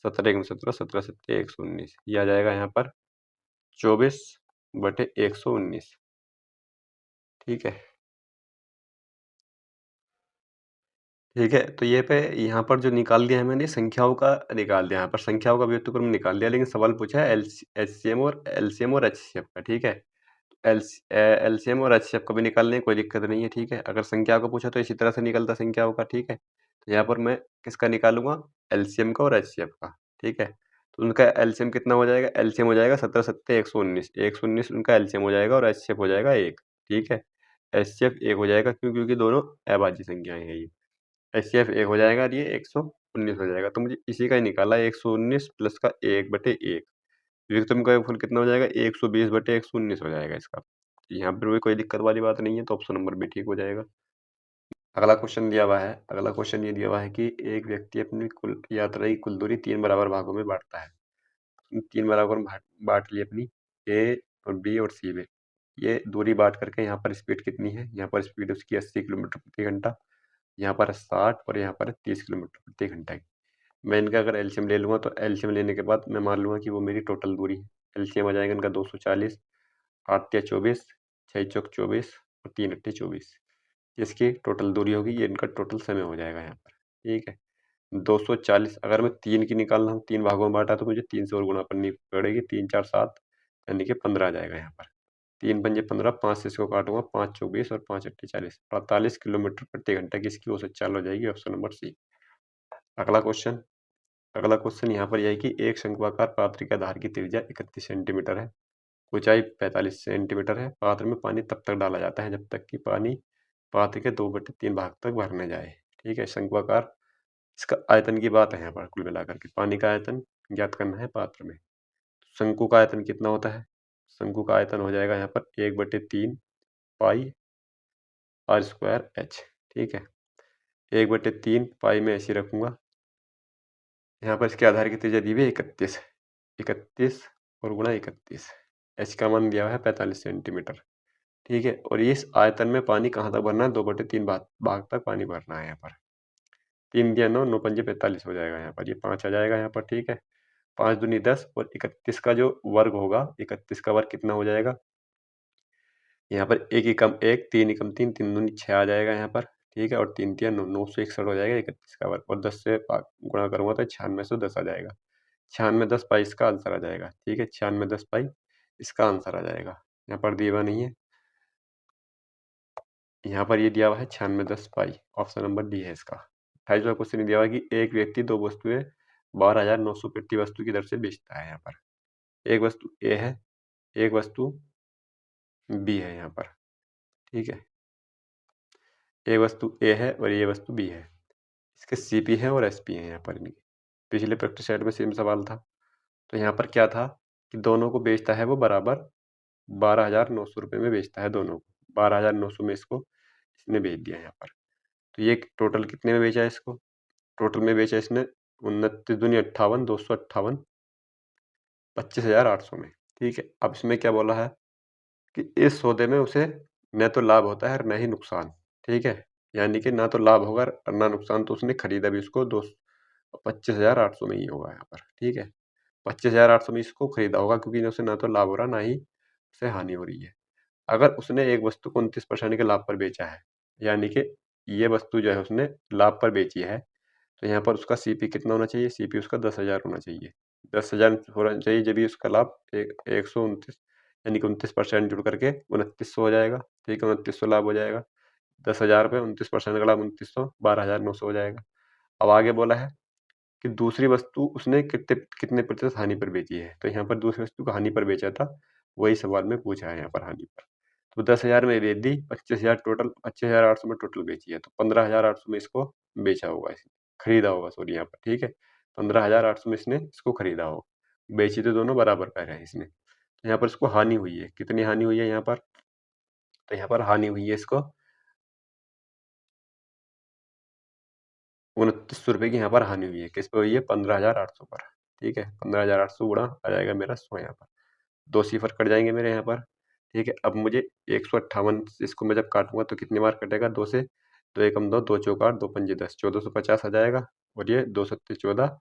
A: 17 एकम 17, 17 सत्ते 119, ये आ जाएगा यहाँ पर 24/119। ठीक है, ठीक है, तो ये पे यहाँ पर जो निकाल दिया है मैंने, संख्याओं का निकाल दिया, यहाँ पर संख्याओं का व्युत्क्रम निकाल दिया, लेकिन सवाल पूछा है एलसीएम और एचसीएफ का। ठीक है, एलसीएम और एचसीएफ का भी निकालने कोई दिक्कत नहीं है। ठीक है, अगर संख्या को पूछा तो इसी तरह से निकलता संख्याओं का। ठीक है, तो यहाँ पर मैं किसका निकालूंगा, एलसीएम का और एचसीएफ का। ठीक है, तो उनका एलसीएम कितना हो जाएगा, एलसीएम हो जाएगा 17 सत्ते 119, 119 उनका एलसीएम हो जाएगा, और एचसीएफ हो जाएगा 1। ठीक है, एचसीएफ 1 हो जाएगा, क्यों, क्योंकि दोनों अभाज्य संख्याएं हैं ये। एचसीएफ 1 हो जाएगा और ये 119 हो जाएगा, तो मुझे इसी का ही निकाला, 119 प्लस का 1/1। व्युत्क्रम का योगफल कितना हो जाएगा, 120/119 हो जाएगा इसका। यहाँ पर भी कोई दिक्कत वाली बात नहीं है, तो ऑप्शन नंबर भी ठीक हो जाएगा। अगला क्वेश्चन ये दिया हुआ है कि एक व्यक्ति अपनी कुल यात्रा की कुल दूरी 3 बराबर भागों में बांटता है। 3 बराबर बांट ली अपनी, ए और बी और सी में। ये दूरी बांट करके यहाँ पर स्पीड कितनी है, यहाँ पर स्पीड उसकी 80 किलोमीटर प्रति घंटा, यहाँ पर 60 और यहाँ पर 30 किलोमीटर प्रति घंटा है। मैं इनका अगर एलसीएम ले लूँगा, तो एलसीएम लेने के बाद मैं मान लूँगा कि वो मेरी टोटल दूरी है। एलसीएम आ जाएगा इनका 240, 8 या 24, 6 चौक 24 और 3 अट्ठे 24। इसकी टोटल दूरी होगी, ये इनका टोटल समय हो जाएगा यहाँ पर। ठीक है, 240, अगर मैं 3 की निकालना हूँ, 3 भागों में बांटा, तो मुझे 3 से और गुणा करनी पड़ेगी, 3 4 7, यानी कि 15 आ जाएगा यहाँ पर। 3 पंजे 15, 5 से इसको काटूंगा, 5 चौक 20 और 5 अट्ठे 40, 48 किलोमीटर प्रति घंटा की इसकी औसत चाल हो जाएगी, ऑप्शन नंबर सी। अगला क्वेश्चन यहाँ पर यह है कि एक शंक्वाकार पात्र के आधार की त्रिज्या 31 सेंटीमीटर है, ऊंचाई 45 सेंटीमीटर है। पात्र में पानी तब तक डाला जाता है जब तक कि पानी पात्र के 2/3 भाग तक भर न जाए। ठीक है, शंक्वाकार, इसका आयतन की बात है यहाँ पर। कुल मिलाकर के पानी का आयतन ज्ञात करना है पात्र में। शंकु का आयतन कितना होता है, शंकु का आयतन हो जाएगा यहाँ पर 1/3 पाई आर स्क्वायर एच। ठीक है, 1/3 पाई में ऐसे रखूंगा। यहाँ पर इसके आधार की त्रिज्या दी हुई है 31, 31 और गुणा 31, एच का मान दिया हुआ है 45 सेंटीमीटर। ठीक है, और इस आयतन में पानी कहाँ तक भरना है, 2/3 भाग तक पानी भरना है यहाँ पर। 3 दिया 9, 9 पंजे 45 हो जाएगा यहाँ पर, ये 5 आ जाएगा यहाँ पर। ठीक है, 5 दूनी 10 और 31 का जो वर्ग होगा, 31 का वर्ग कितना हो जाएगा, यहाँ पर 1 एकम 1, 3 एकम 3, 3 दूनी 6 आ जाएगा यहाँ पर। ठीक है, और 3 तिया 9, 961 हो जाएगा 31 का वर्ग, और 10 से गुणा करूंगा तो 9610 आ जाएगा। 9610 पाई इसका आंसर आ जाएगा। ठीक है, 9610 पाई इसका आंसर आ जाएगा। यहाँ पर दिया हुआ नहीं है, यहाँ पर ये दिया हुआ है 9610 पाई, ऑप्शन नंबर डी है इसका। 28वां क्वेश्चन दिया हुआ है कि एक व्यक्ति दो वस्तुएं 12,900 प्रति वस्तु की दर से बेचता है। यहाँ पर एक वस्तु ए है, एक वस्तु बी है यहाँ पर। ठीक है, एक वस्तु ए है और ये वस्तु बी है। इसके सीपी है और एसपी है यहाँ पर इनके। पिछले प्रैक्टिस सेट में सेम सवाल था। तो यहाँ पर क्या था कि दोनों को बेचता है वो बराबर 12,900 रुपये में बेचता है दोनों को। 12,900 में इसको इसने बेच दिया यहाँ पर। तो ये टोटल कितने में बेचा है इसको, टोटल में बेचा इसने 29 दूनी 58, 258, 25,800 में। ठीक है, अब इसमें क्या बोला है कि इस सौदे में उसे न तो लाभ होता है और न ही नुकसान। ठीक है, यानी कि ना तो लाभ होगा और ना नुकसान, तो उसने खरीदा भी उसको 25,800 में ही होगा यहाँ पर। ठीक है, 25,800 में इसको खरीदा होगा, क्योंकि उसे ना तो लाभ हो रहा, ना ही उसे हानि हो रही है। अगर उसने एक वस्तु को 29% के लाभ पर बेचा है, यानी कि ये वस्तु जो है उसने लाभ पर बेची है, तो यहाँ पर उसका सीपी कितना होना चाहिए? सीपी उसका 10,000 होना चाहिए। 10,000 होना चाहिए, जब भी उसका लाभ 129 यानी कि 29% जुड़ करके 2900 हो जाएगा। ठीक है, 2900 लाभ हो जाएगा। 10,000 पे 29% का लाभ 2900, 12,900 हो जाएगा। अब आगे बोला है कि दूसरी वस्तु उसने कितने कितने प्रतिशत हानि पर बेची है, तो यहाँ पर दूसरी वस्तु को हानि पर बेचा था, वही सवाल में पूछा है यहाँ पर हानि पर। तो 10,000 में बेच दी, 25,000 टोटल, 25,800 में टोटल बेची है, तो 15,800 में इसको बेचा होगा, इसने खरीदा होगा, सॉरी यहाँ पर। ठीक है, 15,800 में इसने इसको खरीदा होगा। बेची तो दोनों बराबर कर रहे हैं इसने, तो यहाँ पर इसको हानि हुई है। कितनी हानि हुई है यहाँ पर? तो यहाँ पर हानि हुई है इसको 2900 की यहाँ पर हानि हुई है। किस पे हुई है? 15,800 पर। ठीक है, 15,800 गुणा आ जाएगा मेरा 100 यहाँ पर। 2 सिफर कट जाएंगे मेरे यहाँ पर। ठीक है, अब मुझे 158 इसको मैं जब काटूंगा तो कितनी बार कटेगा? 2 से। 2 एकम 2, 2 चौक 8, 2 पंजे 10, 1450 आ जाएगा। और ये 2 सत्ते 14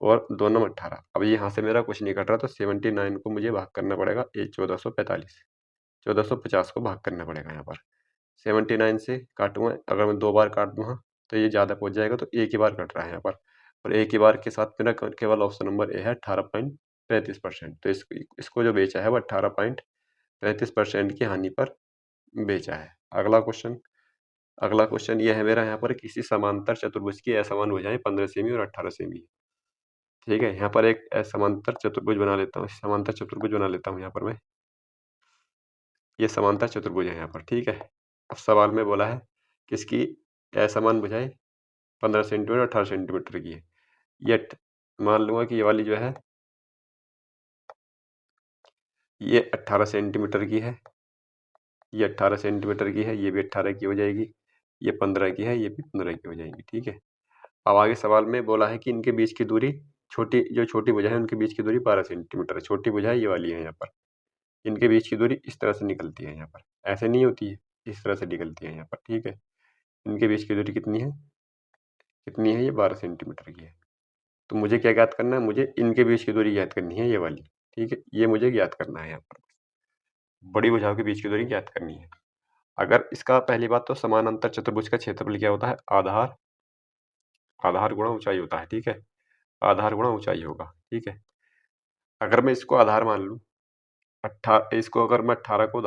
A: और 2 नम 18। अब यहाँ से मेरा कुछ नहीं कट रहा, तो 79 को मुझे भाग करना पड़ेगा 1445, 1450 को भाग करना पड़ेगा यहाँ पर। 79 से काटूंगा, अगर मैं 2 बार काट दूंगा तो ये ज़्यादा पहुंच जाएगा, तो एक ही बार कट रहा है यहाँ पर। और एक ही बार के साथ मेरा केवल ऑप्शन नंबर ए है, 18.35%। तो इसको जो बेचा है वो 18.35% की हानि पर बेचा है। अगला क्वेश्चन ये है मेरा यहाँ पर, किसी समांतर चतुर्भुज की असमान भुजाएं 15 सेमी और 18 सेमी। ठीक है, यहाँ पर एक समांतर चतुर्भुज बना लेता हूँ, समांतर चतुर्भुज बना लेता हूँ यहाँ पर मैं। ये समांतर चतुर्भुज है यहाँ पर। ठीक है, अब सवाल में बोला है किसकी असमान भुजाएं 15 सेंटीमीटर 18 सेंटीमीटर की है। ये मान लूंगा कि ये वाली जो है ये 18 सेंटीमीटर की है, ये 18 सेंटीमीटर की है, ये भी 18 की हो जाएगी, ये 15 की है, ये भी 15 की हो जाएगी। ठीक है, अब आगे सवाल में बोला है कि इनके बीच की दूरी, जो छोटी भुजा है उनके बीच की दूरी 12 सेंटीमीटर है। छोटी भुजा ये वाली है यहाँ पर, इनके बीच की दूरी इस तरह से निकलती है यहाँ पर, ऐसे नहीं होती है, इस तरह से निकलती है यहाँ पर। ठीक है, इनके बीच की दूरी कितनी है? कितनी है? ये 12 सेंटीमीटर की है। तो मुझे क्या ज्ञात करना है? मुझे इनके बीच की दूरी ज्ञात करनी है, ये वाली। ठीक है, ये मुझे ज्ञात करना है यहाँ पर, बड़ी भुजाओं के बीच की दूरी ज्ञात करनी है। अगर इसका पहली बात तो समानांतर चतुर्भुज का क्षेत्रफल क्या होता है? आधार गुणा ऊंचाई होता है। ठीक है, आधार गुणा ऊंचाई होगा। ठीक है, अगर मैं इसको आधार मान लूँ, इसको अगर मैं 18 को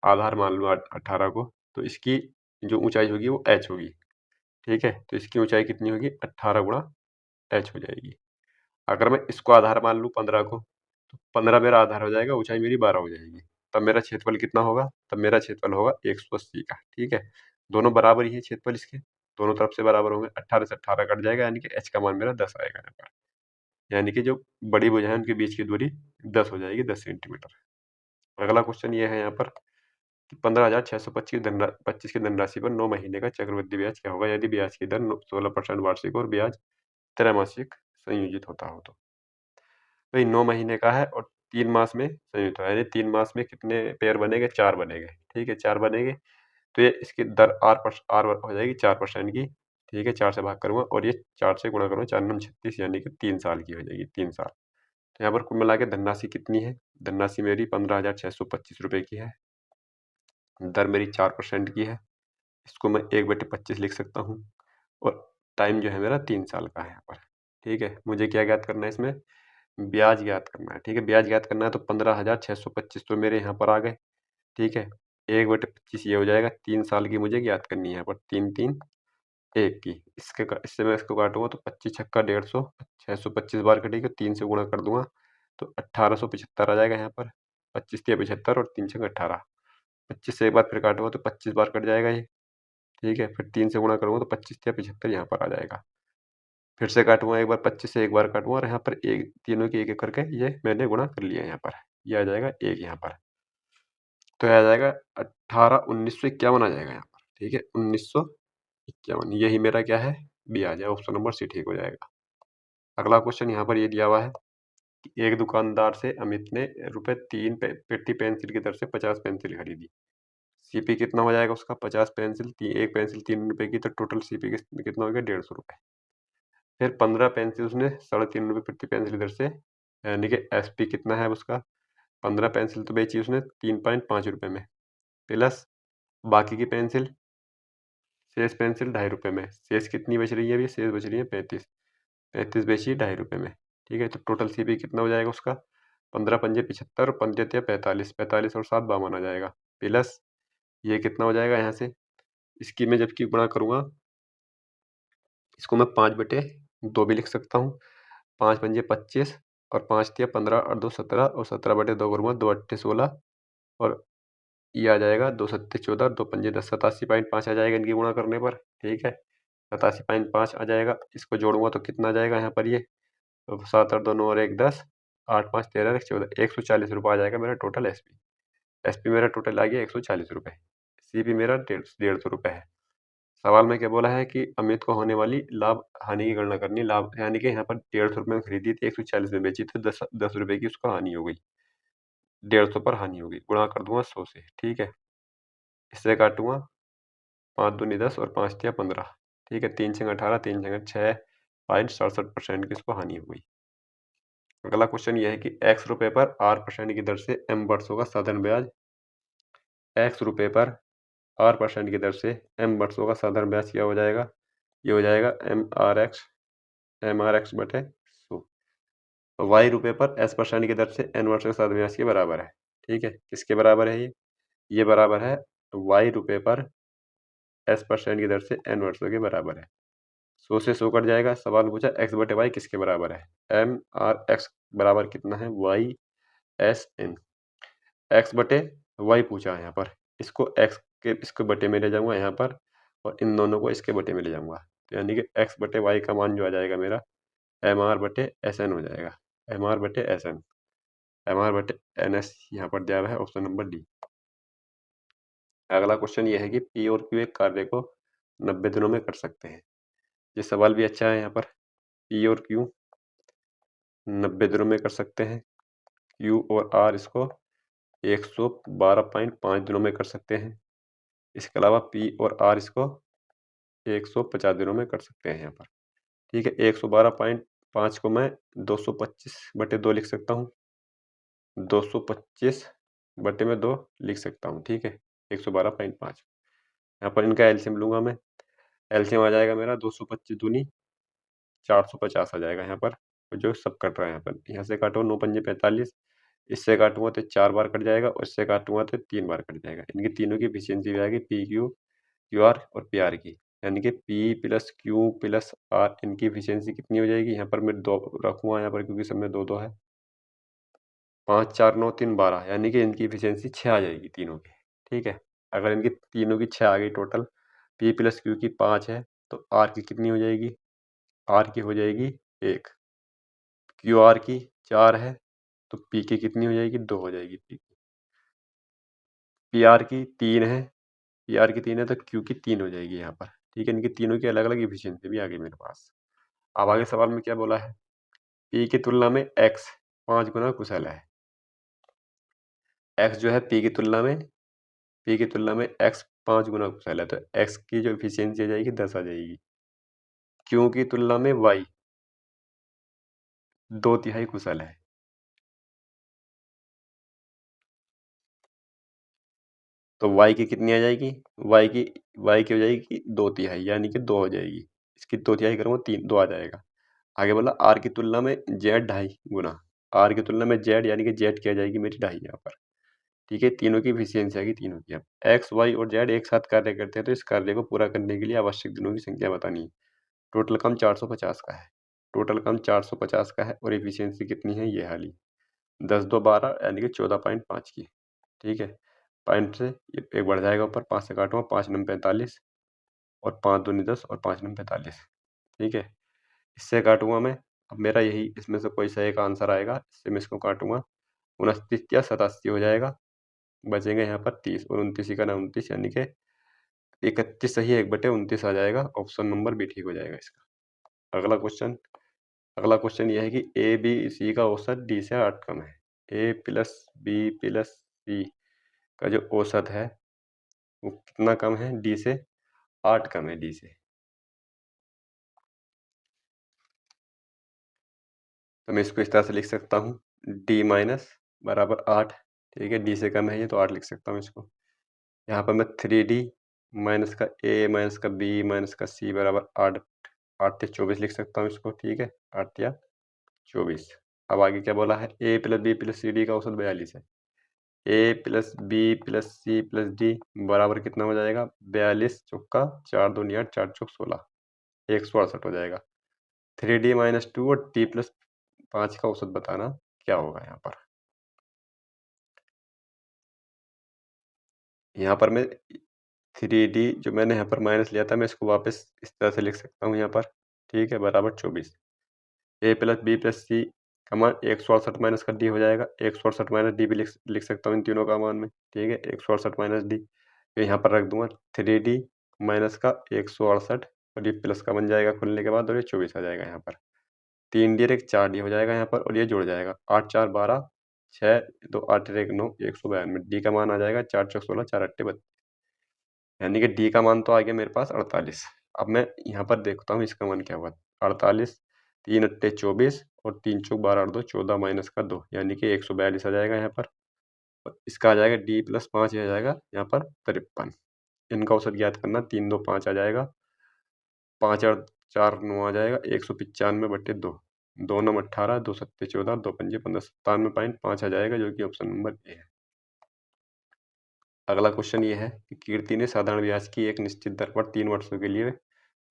A: आधार मान लूँ 18 को, तो इसकी जो ऊंचाई होगी वो h होगी। ठीक है, तो इसकी ऊंचाई कितनी होगी? 18 गुणा h हो जाएगी। अगर मैं इसको आधार मान लूँ 15 को, तो 15 मेरा आधार हो जाएगा, ऊंचाई मेरी 12 हो जाएगी। तब मेरा क्षेत्रफल कितना होगा? तब मेरा क्षेत्रफल होगा 180 का। ठीक है, दोनों बराबर ही है क्षेत्रफल इसके, दोनों तरफ से बराबर होंगे। 18 से 18 कट जाएगा, यानी कि h का मान मेरा 10 आएगा यहाँ पर, यानी कि जो बड़ी भुजा है उनके बीच की दूरी 10 हो जाएगी, 10 सेंटीमीटर। अगला क्वेश्चन ये है यहाँ पर कि 15,625 की धनराशि पर 9 महीने का चक्रवृद्धि ब्याज क्या होगा यदि ब्याज की दर 16% वार्षिक और ब्याज त्रैमासिक संयोजित होता हो तो। भाई 9 महीने का है और 3 मास में संयुक्त है, यानी 3 मास में कितने पेयर बनेंगे? 4 बनेंगे। ठीक है, 4 बनेंगे, तो ये इसकी दर आर हो जाएगी 4% की। ठीक है, 4 से भाग करूंगा और ये 4 से गुणा करूंगा, 4 9 36, यानी कि 3 साल की हो जाएगी, 3 साल। तो यहाँ पर कुल मिला के धनराशि कितनी है? धनराशि मेरी 15,625 की है, दर मेरी 4% की है, इसको मैं 1/25 लिख सकता हूँ, और टाइम जो है मेरा 3 साल का है यहाँ पर। ठीक है, मुझे क्या ज्ञात करना है? इसमें ब्याज ज्ञात करना है। ठीक है, ब्याज ज्ञात करना है, तो 15,625 तो मेरे यहाँ पर आ गए। ठीक है, 1/25 ये हो जाएगा, 3 साल की मुझे ज्ञात करनी है यहाँ पर, 3 3 1 की। इससे मैं इसको काटूंगा तो 25 छक्का 150, 625 बार कटेगी, 3 से गुणा कर दूंगा तो 1875 आ जाएगा यहाँ पर। 25 तिया 75 और 3 छक्का 18। 25 से एक बार फिर काटूंगा तो 25 बार कट जाएगा ये। ठीक है, फिर 3 से गुणा करूंगा तो 25 तिया 75 यहाँ पर आ जाएगा। फिर से काटूंगा एक बार, 25 से एक बार काटूंगा, और यहाँ पर एक तीनों की एक एक करके ये मैंने गुणा कर लिया यहाँ पर, ये आ जाएगा 1 यहाँ पर। तो ये आ जाएगा 1951 आ जाएगा यहाँ पर। ठीक है, 1951, यही मेरा क्या है? ब्याज है। ऑप्शन नंबर सी ठीक हो जाएगा। अगला क्वेश्चन यहाँ पर ये दिया हुआ है कि एक दुकानदार से अमित ने ₹3 पेटी पेंसिल की दर से 50 पेंसिल खरीदी। सीपी कितना हो जाएगा उसका? 50 पेंसिल, एक पेंसिल 3 रुपए की, तो टोटल सीपी कितना हो गया? 150 रुपए। फिर 15 पेंसिल उसने ₹3.5 प्रति पेंसिल की दर से यानी कि SP कितना है उसका, 15 पेंसिल तो बेची उसने 3.5 रुपये में, प्लस बाकी की पेंसिल, शेष पेंसिल 2.5 रुपये में। शेष कितनी बच रही है अभी, शेष बच रही है 35, 35 बेची 2.5 रुपये में। ठीक है, तो टोटल CP कितना हो जाएगा उसका, 15 पंजे 75 और 5 तिया 45, 45 और 7 52 आ जाएगा, प्लस ये कितना हो जाएगा यहाँ से, इसकी मैं जबकि गुणा करूँगा, इसको मैं 5/2 भी लिख सकता हूँ। 5 पंजे 25 और 5 तिया 15 और 2 17 और 17/2 करूँगा, 2 अट्ठे 16 और ये आ जाएगा 2 सत्ते 14 और 2 पंजे 10, 87.5 आ जाएगा इनकी गुणा करने पर। ठीक है, 87.5 आ जाएगा। इसको जोड़ूंगा तो कितना आ जाएगा यहाँ पर, ये तो 7 और 2 9 और 1 10, 8 5 13 1 14, 140 रुपये आ जाएगा मेरा टोटल SP। SP मेरा टोटल आ गया 140 रुपये। CP मेरा 150 रुपये है। सवाल में क्या बोला है कि अमित को होने वाली लाभ हानि की गणना करनी। लाभ यानी कि यहाँ पर 150 रुपये में खरीदी थी, 140 में बेची थी, 10 रुपये की उसका हानि हो गई, 150 पर हानि होगी। गुणा कर दूंगा 100 से। ठीक है, इससे काटूंगा, 5 दूनी 10 और 5 तिया 15। ठीक है, 3 छंग 18, 3 छंग 6.67% की इसको हानि हो गई। अगला क्वेश्चन यह है कि x रुपये पर R% की दर से m वर्षों का साधारण ब्याज, x रुपये पर R% की दर से m वर्षों का साधारण ब्याज क्या हो जाएगा, ये हो जाएगा MRX बटे 100। y रुपये पर S% की दर से n वर्षों का साधारण ब्याज के बराबर है। ठीक है, किसके बराबर है ये बराबर है y रुपये पर S% की दर से n वर्षों के बराबर है। 100 से 100 कट जाएगा। सवाल पूछा x बटे y किसके बराबर है, MRX बराबर कितना है, YSN। x बटे y पूछा है यहाँ पर, इसको x के इसके बटे में ले जाऊंगा यहाँ पर, और इन दोनों को इसके बटे में ले जाऊंगा, तो यानी कि x बटे y का मान जो आ जाएगा मेरा MR बटे SN हो जाएगा। MR बटे SN, MR बटे NS यहाँ पर दिया हुआ है, ऑप्शन नंबर डी। अगला क्वेश्चन ये है कि P और Q एक कार्य को 90 दिनों में कर सकते हैं। ये सवाल भी अच्छा है। यहाँ पर P और Q 90 दिनों में कर सकते हैं, Q और R इसको 112.5 दिनों में कर सकते हैं। इसके अलावा P और R इसको 150 दिनों में कर सकते हैं यहाँ पर। ठीक है, 112.5 को मैं 225/2 लिख सकता हूँ, 225 बटे में 2 लिख सकता हूँ। ठीक है, 112.5। यहाँ पर इनका एलसीएम लूंगा मैं, एलसीएम आ जाएगा मेरा 225 दूनी 450 आ जाएगा यहाँ पर, जो सब कट रहा है यहाँ पर। यहाँ से काटो 9 पंजे 45, इससे काटूंगा तो 4 बार कट जाएगा और इससे काटूंगा तो 3 बार कट जाएगा। इनकी तीनों की एफिशिएंसी आ जाएगी PQ, QR और PR की, यानी कि P plus Q plus R इनकी एफिशिएंसी कितनी हो जाएगी। यहाँ पर मैं 2 रखूंगा यहाँ पर, क्योंकि सब में 2 2 है। 5 4 9 3 12, यानी कि इनकी एफिशिएंसी 6 आ जाएगी तीनों की। ठीक है, अगर इनकी तीनों की 6 आ गई टोटल, P प्लस Q की 5 है, तो R की कितनी हो जाएगी, R की हो जाएगी 1, QR की 4 है, तो P की कितनी हो जाएगी, 2 हो जाएगी। PR की 3 है, PR की 3 है तो Q की 3 हो जाएगी यहाँ पर। ठीक है, इनकी तीनों की अलग अलग एफिशिएंसी भी आ गई मेरे पास। अब आगे सवाल में क्या बोला है, P की तुलना में X 5 गुना कुशल है। X जो है P की तुलना में X 5 गुना कुशल है, तो X की जो एफिशिएंसी आ जाएगी 10 आ जाएगी। Q की तुलना में Y 2/3 कुशल है, तो Y की कितनी आ जाएगी, Y की हो जाएगी 2/3, यानी कि 2 हो जाएगी। इसकी 2/3 करूँगा 3 2 आ जाएगा। आगे बोला R की तुलना में Z 2.5 गुना, R की तुलना में Z यानी कि Z क्या जाएगी मेरी 2.5 यहाँ पर। ठीक है, तीनों की एफिशिएंसी आएगी तीनों की। अब X Y और Z एक साथ कार्य करते हैं, तो इस कार्य को पूरा करने के लिए आवश्यक दिनों की संख्या बतानी है। टोटल काम 450 का है, टोटल काम 450 का है, और एफिशिएंसी कितनी है ये हाली 10 2 12, यानी कि 14.5 की। ठीक है, पॉइंट से ये एक बढ़ जाएगा ऊपर, 5 से काटूंगा, 5 9 45 और 5 दूनी 10 और 5 9 45। ठीक है, इससे काटूंगा मैं, अब मेरा यही इसमें से कोई सा एक आंसर आएगा, इससे मैं इसको काटूंगा, 29 या 87 हो जाएगा। बचेंगे यहाँ पर 30 और 29 का ना 29, यानी कि 31 सही 1/29 आ जाएगा। ऑप्शन नंबर बी ठीक हो जाएगा इसका। अगला क्वेश्चन यह है कि ए बी सी का औसत डी से 8 कम है। ए प्लस बी प्लस सी का जो औसत है वो कितना कम है, डी से 8 कम है, डी से। तो मैं इसको इस तरह से लिख सकता हूँ, डी माइनस बराबर 8, ठीक है, डी से कम है ये तो 8 लिख सकता हूँ इसको। यहाँ पर मैं 3D माइनस का ए माइनस का बी माइनस का सी बराबर 8, 8 से 24 लिख सकता हूँ इसको, ठीक है, 8 या 24। अब आगे क्या बोला है, A plus B plus C D का औसत 42 है। A plus B plus C plus D बराबर कितना हो जाएगा, 42 चौका 4 दूनी 8, 4 चौक 16, 168 हो जाएगा। 3D माइनस 2 और टी प्लस 5 का औसत बताना क्या होगा यहाँ पर। यहाँ पर मैं 3D जो मैंने यहाँ पर माइनस लिया था मैं इसको वापस इस तरह से लिख सकता हूँ यहाँ पर, ठीक है, बराबर 24। ए प्लस बी प्लस सी का मान 168 माइनस का डी हो जाएगा, 168 माइनस डी भी लिख सकता हूँ इन तीनों का मान में, ठीक है, 168 माइनस डी, तो यहाँ पर रख दूंगा 3D माइनस का 168 और ये प्लस का बन जाएगा खुलने के बाद और ये 24 आ जाएगा यहाँ पर। 3D और एक 4D हो जाएगा यहाँ पर और ये जुड़ जाएगा, 8 4 12, 6 2 8 1 9, 192, डी का मान आ जाएगा 4 चौक 16, 4 8 32, यानी कि डी का मान तो आ गया मेरे पास 48। अब मैं यहाँ पर देखता हूँ इसका मान क्या हुआ, 48, 3 अट्टे 24 और 3 चौक 12 8 2 14 माइनस का 2 यानी कि 142 आ जाएगा यहाँ पर। और इसका आ जाएगा डी प्लस 5 आ जाएगा यहाँ पर 53। इनका औसत ज्ञात करना, 3 2 5 आ जाएगा, 5 और 4 9 आ जाएगा, 195/2, 2 9 18, 2 सत्ते 14, 2 पंजे 15, 97.5 आ जाएगा जो कि ऑप्शन नंबर ए है। अगला क्वेश्चन ये है कि कीर्ति ने साधारण ब्याज की एक निश्चित दर पर 3 वर्षों के लिए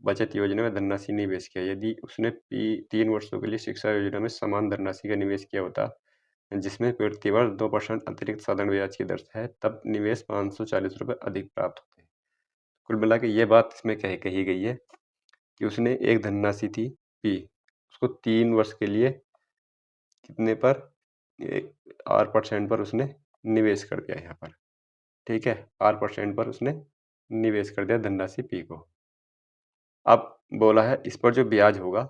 A: बचत योजना में धनराशि निवेश किया। यदि उसने 3 वर्षों के लिए शिक्षा योजना में समान धनराशि का निवेश किया होता जिसमें प्रतिवर्ष 2% अतिरिक्त साधारण ब्याज की दर है, तब निवेश 540 रुपये अधिक प्राप्त होते। कुल मिला के ये बात इसमें कही गई है कि उसने एक धनराशि थी पी, उसको 3 वर्ष के लिए कितने पर, 8% पर उसने निवेश कर दिया यहाँ पर, ठीक है, 8% पर उसने निवेश कर दिया धनराशि पी को। अब बोला है इस पर जो ब्याज होगा,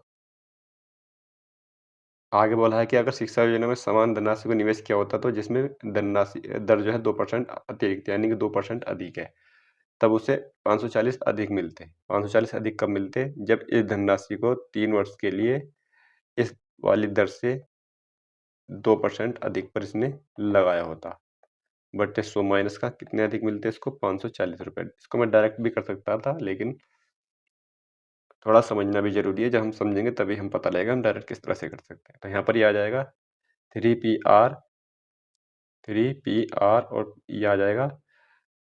A: आगे बोला है कि अगर शिक्षा योजना में समान धनराशि को निवेश किया होता तो जिसमें धनराशि दर जो है 2% अतिरिक्त यानी कि 2% अधिक है, तब उसे 540 अधिक मिलते। 540 अधिक कब मिलते, जब इस धनराशि को 3 वर्ष के लिए इस वाली दर से 2% अधिक पर इसने लगाया होता। बटे 100 माइनस का कितने अधिक मिलते इसको, 540 रुपये। इसको मैं डायरेक्ट भी कर सकता था लेकिन थोड़ा समझना भी ज़रूरी है, जब हम समझेंगे तभी हम पता लगेगा हम डायरेक्ट किस तरह से कर सकते हैं। तो यहाँ पर ये आ जाएगा 3PR, 3PR और ये आ जाएगा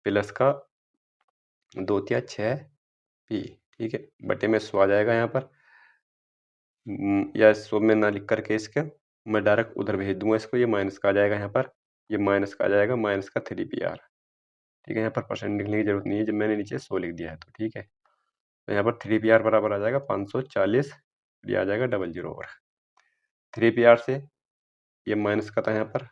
A: प्लस का 2 तिया 6P, ठीक है, बटे में 100 आ जाएगा यहाँ पर। या 100 में ना लिख करके इसके मैं डायरेक्ट उधर भेज दूंगा इसको, ये माइनस का आ जाएगा यहाँ पर, ये माइनस का आ जाएगा माइनस का 3PR, ठीक है, यहाँ पर परसेंट लिखने की जरूरत नहीं है जब मैंने नीचे 100 लिख दिया है तो, ठीक है। तो यहाँ पर 3PR बराबर आ जाएगा 540, ये आ जाएगा 00 ओवर 3PR से ये माइनस का था यहाँ पर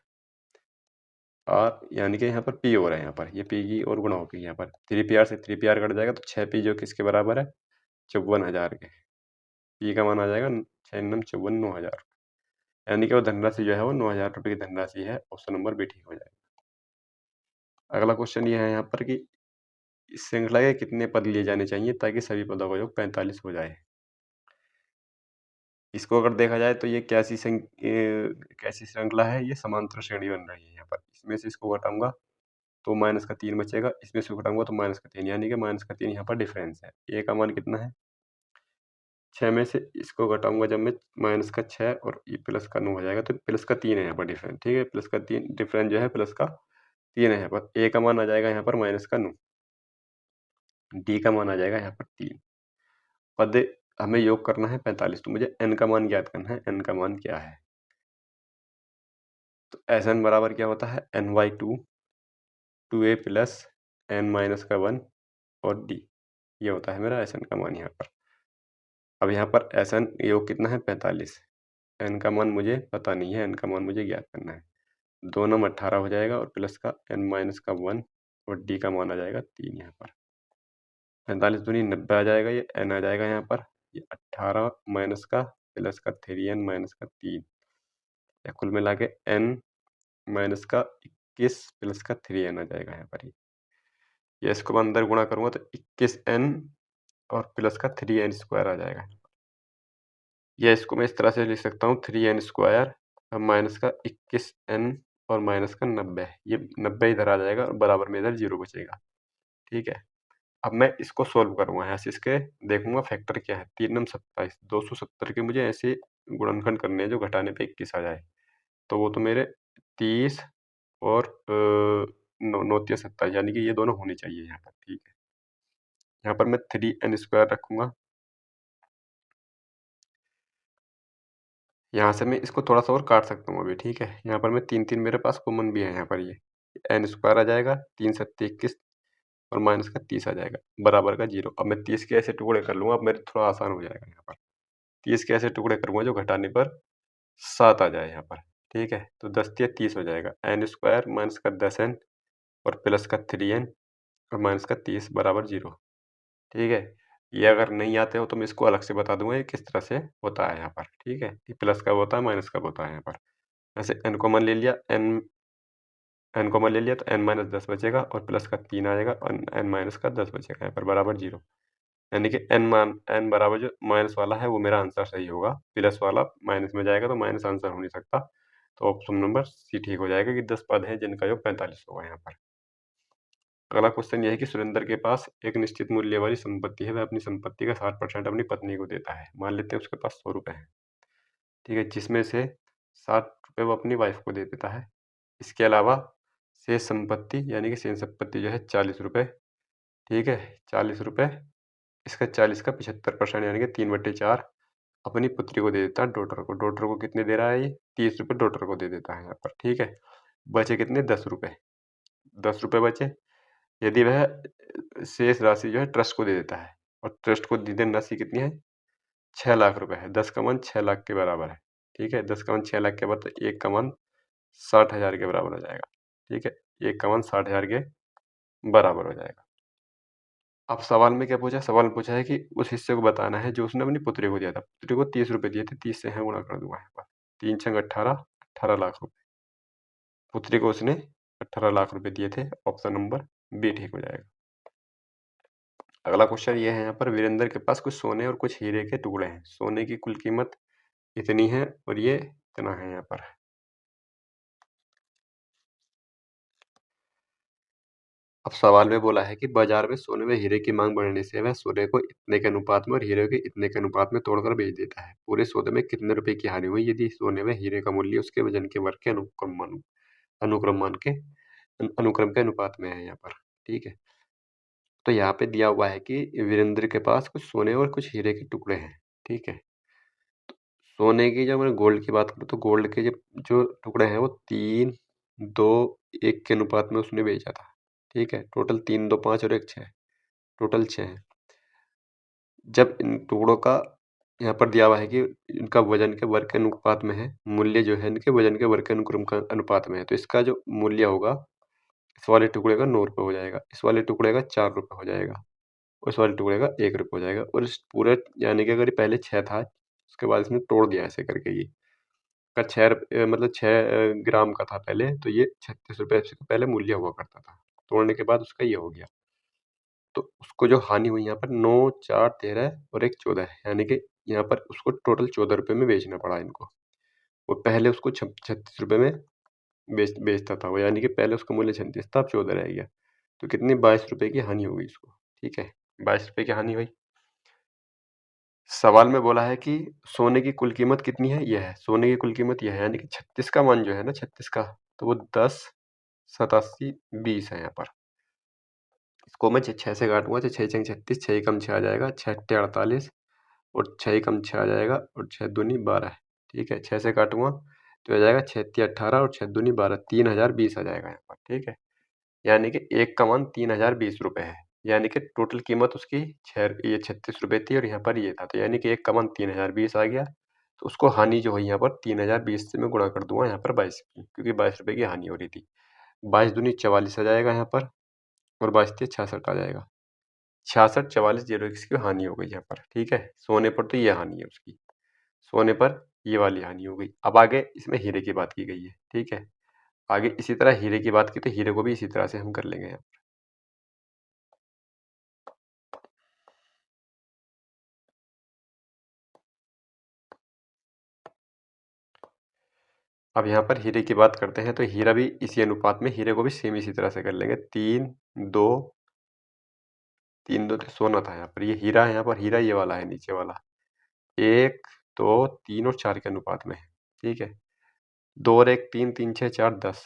A: आर, यानी कि यहाँ पर पी हो रहा है, यहाँ पर ये पी की और गुणा होगी, यहाँ पर 3PR से 3PR कट जाएगा तो 6P जो किसके बराबर है, 54,000 के। पी का मान आ जाएगा 6 9 54 9,000, यानी कि वो धनराशि जो है वो 9,000 रुपये की धनराशि है। ऑप्शन नंबर बी ठीक हो जाएगा। अगला क्वेश्चन ये है यहाँ पर कि इस श्रृंखला के कितने पद लिए जाने चाहिए ताकि सभी पदों का योग 45 हो जाए। इसको अगर देखा जाए तो ये कैसी श्रृंखला है, ये समांतर श्रेणी बन रही है। यहाँ पर इसमें से इसको घटाऊंगा तो माइनस का 3 बचेगा, इसमें से घटाऊंगा तो माइनस का 3, यानी कि माइनस का 3 यहाँ पर डिफरेंस है। ए का मान कितना है 6 में से इसको घटाऊंगा जब मैं माइनस का 6 और ये प्लस का 9 हो जाएगा तो प्लस का 3 है यहाँ पर डिफरेंस, ठीक है, प्लस का 3 डिफरेंस जो है प्लस का 3 है यहाँ पर। ए का मान आ जाएगा यहाँ पर माइनस का 9, डी का मान आ जाएगा यहाँ पर 3। पद हमें योग करना है 45, तो मुझे एन का मान ज्ञात करना है, एन का मान क्या है। तो एस एन बराबर क्या होता है, n/2, 2a plus n minus का 1 और डी, ये होता है मेरा एस एन का मान यहाँ पर। अब यहाँ पर एस एन योग कितना है 45, एन का मान मुझे पता नहीं है, एन का मान मुझे ज्ञात करना है। 2 9 18 हो जाएगा और प्लस का n माइनस का 1 और डी का मान आ जाएगा 3 यहाँ पर। 45 दूनी 90 आ जाएगा, ये n आ जाएगा यहाँ पर, ये 18 माइनस का प्लस का 3n माइनस का 3, या कुल मिला के n माइनस का 21 प्लस का 3n आ जाएगा यहाँ पर। ये इसको मैं अंदर गुणा करूँगा तो 21n और प्लस का 3n स्क्वायर आ जाएगा। या इसको मैं इस तरह से लिख सकता हूँ 3n² अब माइनस का 21n और माइनस का 90, ये 90 इधर आ जाएगा और बराबर में इधर 0 बचेगा। ठीक है, अब मैं इसको सोल्व करूँगा, यहाँ से इसके देखूँगा फैक्टर क्या है। 3 नम 27, 270 के मुझे ऐसे गुणनखंड करने हैं जो घटाने पे 21 आ जाए। तो वो तो मेरे 30 और 9 तिया 27, यानी कि ये दोनों होने चाहिए यहाँ पर। ठीक है, यहाँ पर मैं 3n² रखूँगा। यहाँ से मैं इसको थोड़ा-सा और काट सकता हूँ अभी। ठीक है, यहाँ पर मैं 3-3 मेरे पास कॉमन भी है यहाँ पर ये। n² आ जाएगा, 3 सत्ते 21 और माइनस का 30 आ जाएगा, बराबर का 0। अब मैं 30 के ऐसे टुकड़े कर लूँगा, अब मेरे थोड़ा आसान हो जाएगा यहाँ पर। 30 के ऐसे टुकड़े करूँगा जो घटाने पर 7 आ जाए यहाँ पर। ठीक है, तो 10 तिया 30 हो जाएगा। n² माइनस का 10n और प्लस का 3n और माइनस का 30 बराबर 0। ठीक है, ये अगर नहीं आते हो तो मैं इसको अलग से बता दूँगा ये किस तरह से होता है यहाँ पर। ठीक है, ये प्लस कब होता है, माइनस कब होता है यहाँ पर। ऐसे n कॉमन ले लिया, n कॉमन ले लिया तो n माइनस 10 बचेगा और प्लस का 3 आएगा और n माइनस का 10 बचेगा यहाँ पर बराबर 0। यानी कि n बराबर जो माइनस वाला है वो मेरा आंसर सही होगा, प्लस वाला माइनस में जाएगा तो माइनस आंसर हो नहीं सकता। तो ऑप्शन नंबर सी ठीक हो जाएगा कि 10 पद हैं जिनका योग 45 होगा यहाँ पर। अगला क्वेश्चन ये है कि सुरेंद्र के पास एक निश्चित मूल्य वाली संपत्ति है, वह अपनी संपत्ति का 60% अपनी पत्नी को देता है। मान लेते हैं उसके पास 100 रुपए हैं। ठीक है, जिसमें से 60 रुपए वो अपनी वाइफ को दे देता है। इसके अलावा शेष संपत्ति यानी कि शेष संपत्ति जो है 40 रुपए। ठीक है, 40 रुपए, इसका 40 का 75% यानी कि 3/4 अपनी पुत्री को दे देता है, डॉटर को। डॉटर को कितने दे रहा है ये? 30 रुपए डॉटर को दे देता है यहाँ पर। ठीक है, बचे कितने? 10 रुपए। 10 रुपए बचे। यदि वह शेष राशि जो है ट्रस्ट को दे देता है और ट्रस्ट को दी गई राशि कितनी है? 6 लाख रुपए है। 10 का मान 6 लाख के बराबर है। ठीक है, 10 का मान 6 लाख के बराबर, तो 1 का मान 60,000 के बराबर हो जाएगा। ठीक है, 1 का मान 60,000 के बराबर हो जाएगा। अब सवाल में क्या पूछा? सवाल में पूछा है कि उस हिस्से को बताना है जो उसने अपनी पुत्री को दिया था। पुत्री को 30 रुपए दिए थे, 30 से यहाँ गुणा कर दूंगा यहाँ पर। 3 छंग 18, 18 लाख रुपए। पुत्री को उसने 18 लाख रुपए दिए थे। ऑप्शन नंबर बी ठीक हो जाएगा। अगला क्वेश्चन ये है यहाँ पर, वीरेंद्र के पास कुछ सोने और कुछ हीरे के टुकड़े हैं। सोने की कुल कीमत इतनी है और ये इतना है यहाँ पर। अब सवाल में बोला है कि बाजार में सोने व हीरे की मांग बढ़ने से वह सोने को इतने के अनुपात में और हीरे के इतने के अनुपात में तोड़कर बेच देता है। पूरे सौदे में कितने रुपए की हानि हुई यदि सोने व हीरे का मूल्य उसके वजन के वर्ग के अनुक्रम के अनुपात में है यहाँ पर। ठीक है, तो यहाँ पे दिया हुआ है कि वीरेंद्र के पास कुछ सोने और कुछ हीरे के टुकड़े हैं। ठीक है, सोने की जब मैं गोल्ड की बात करूँ तो गोल्ड के जो टुकड़े हैं वो 3, 2, 1 के अनुपात में उसने बेचा था। ठीक है, टोटल 3, 2, 5 और 1, 6, टोटल 6 है। जब इन टुकड़ों का यहाँ पर दिया हुआ है कि इनका वजन के वर्ग के अनुपात में है, मूल्य जो है इनके वजन के वर्ग के अनुक्रम का अनुपात में है, तो इसका जो मूल्य होगा इस वाले टुकड़े का 9 रुपये हो जाएगा, इस वाले टुकड़े का 4 रुपये हो जाएगा, उस वाले टुकड़े का 1 रुपये हो जाएगा। और इस पूरे यानी कि अगर ये पहले 6 था, उसके बाद इसने तोड़ दिया ऐसे करके ये का 6 मतलब 6 ग्राम का था पहले, तो ये 36 रुपये इसका पहले मूल्य हुआ करता था। तोड़ने के बाद उसका ये हो गया। तो उसको जो हानि हुई यहाँ पर 9, 4, 13 और 1, 14 है, यानी कि यहाँ पर उसको टोटल 14 रुपये में बेचना पड़ा इनको। वो पहले उसको 36 रुपये में बेचता था वो, यानी कि पहले उसका मूल्य 36 था, अब 14 रह गया। तो कितनी? 22 रुपये की हानि हो गई इसको। ठीक है, 22 रुपये की हानि हुई। सवाल में बोला है कि सोने की कुल कीमत कितनी है? यह है, सोने की कुल कीमत यह है, यानी कि 36 का मान जो है ना 36 का, तो वो 10, 87, 20 है यहाँ पर। इसको मैं 6 से काटूंगा तो 6 छंग 36, 6 कम 6 आ जाएगा, 6 अट्ठे 48 और 6 कम 6 आ जाएगा और 6 दूनी 12। ठीक है, 6 से काटूंगा तो आ जाएगा 6 तिया 18 और 6 दूनी 12, 3020 आ जाएगा यहाँ पर। ठीक है, यानी कि एक का मान 3020 रुपये है, यानी कि टोटल कीमत उसकी ये 36 रुपये थी और यहाँ पर ये था, तो यानी कि एक का मान 3020 आ गया। तो उसको हानि जो हुई यहाँ पर 3020 से मैं गुणा कर दूंगा यहाँ पर 22 की, क्योंकि 22 रुपये की हानि हो रही थी। 22 दूनी 44 आ जाएगा यहाँ पर और 22 तिया 66 आ जाएगा। 66, 44, 0 की हानि हो गई यहाँ पर। ठीक है, सोने पर तो ये हानि है उसकी, सोने पर ये वाली हानि हो गई। अब आगे इसमें हीरे की बात की गई है। ठीक है, आगे इसी तरह हीरे की बात की तो हीरे को भी इसी तरह से हम कर लेंगे यहाँ। अब यहाँ पर हीरे की बात करते हैं, तो हीरा भी इसी अनुपात में, हीरे को भी सेम इसी तरह से कर लेंगे। 3 2 3 2 तो सोना था यहाँ पर, ये हीरा है यहाँ पर, हीरा ये वाला है नीचे वाला। 1 2 3 और 4 के अनुपात में है, ठीक है। 2 और 1 3 3 6 4 10,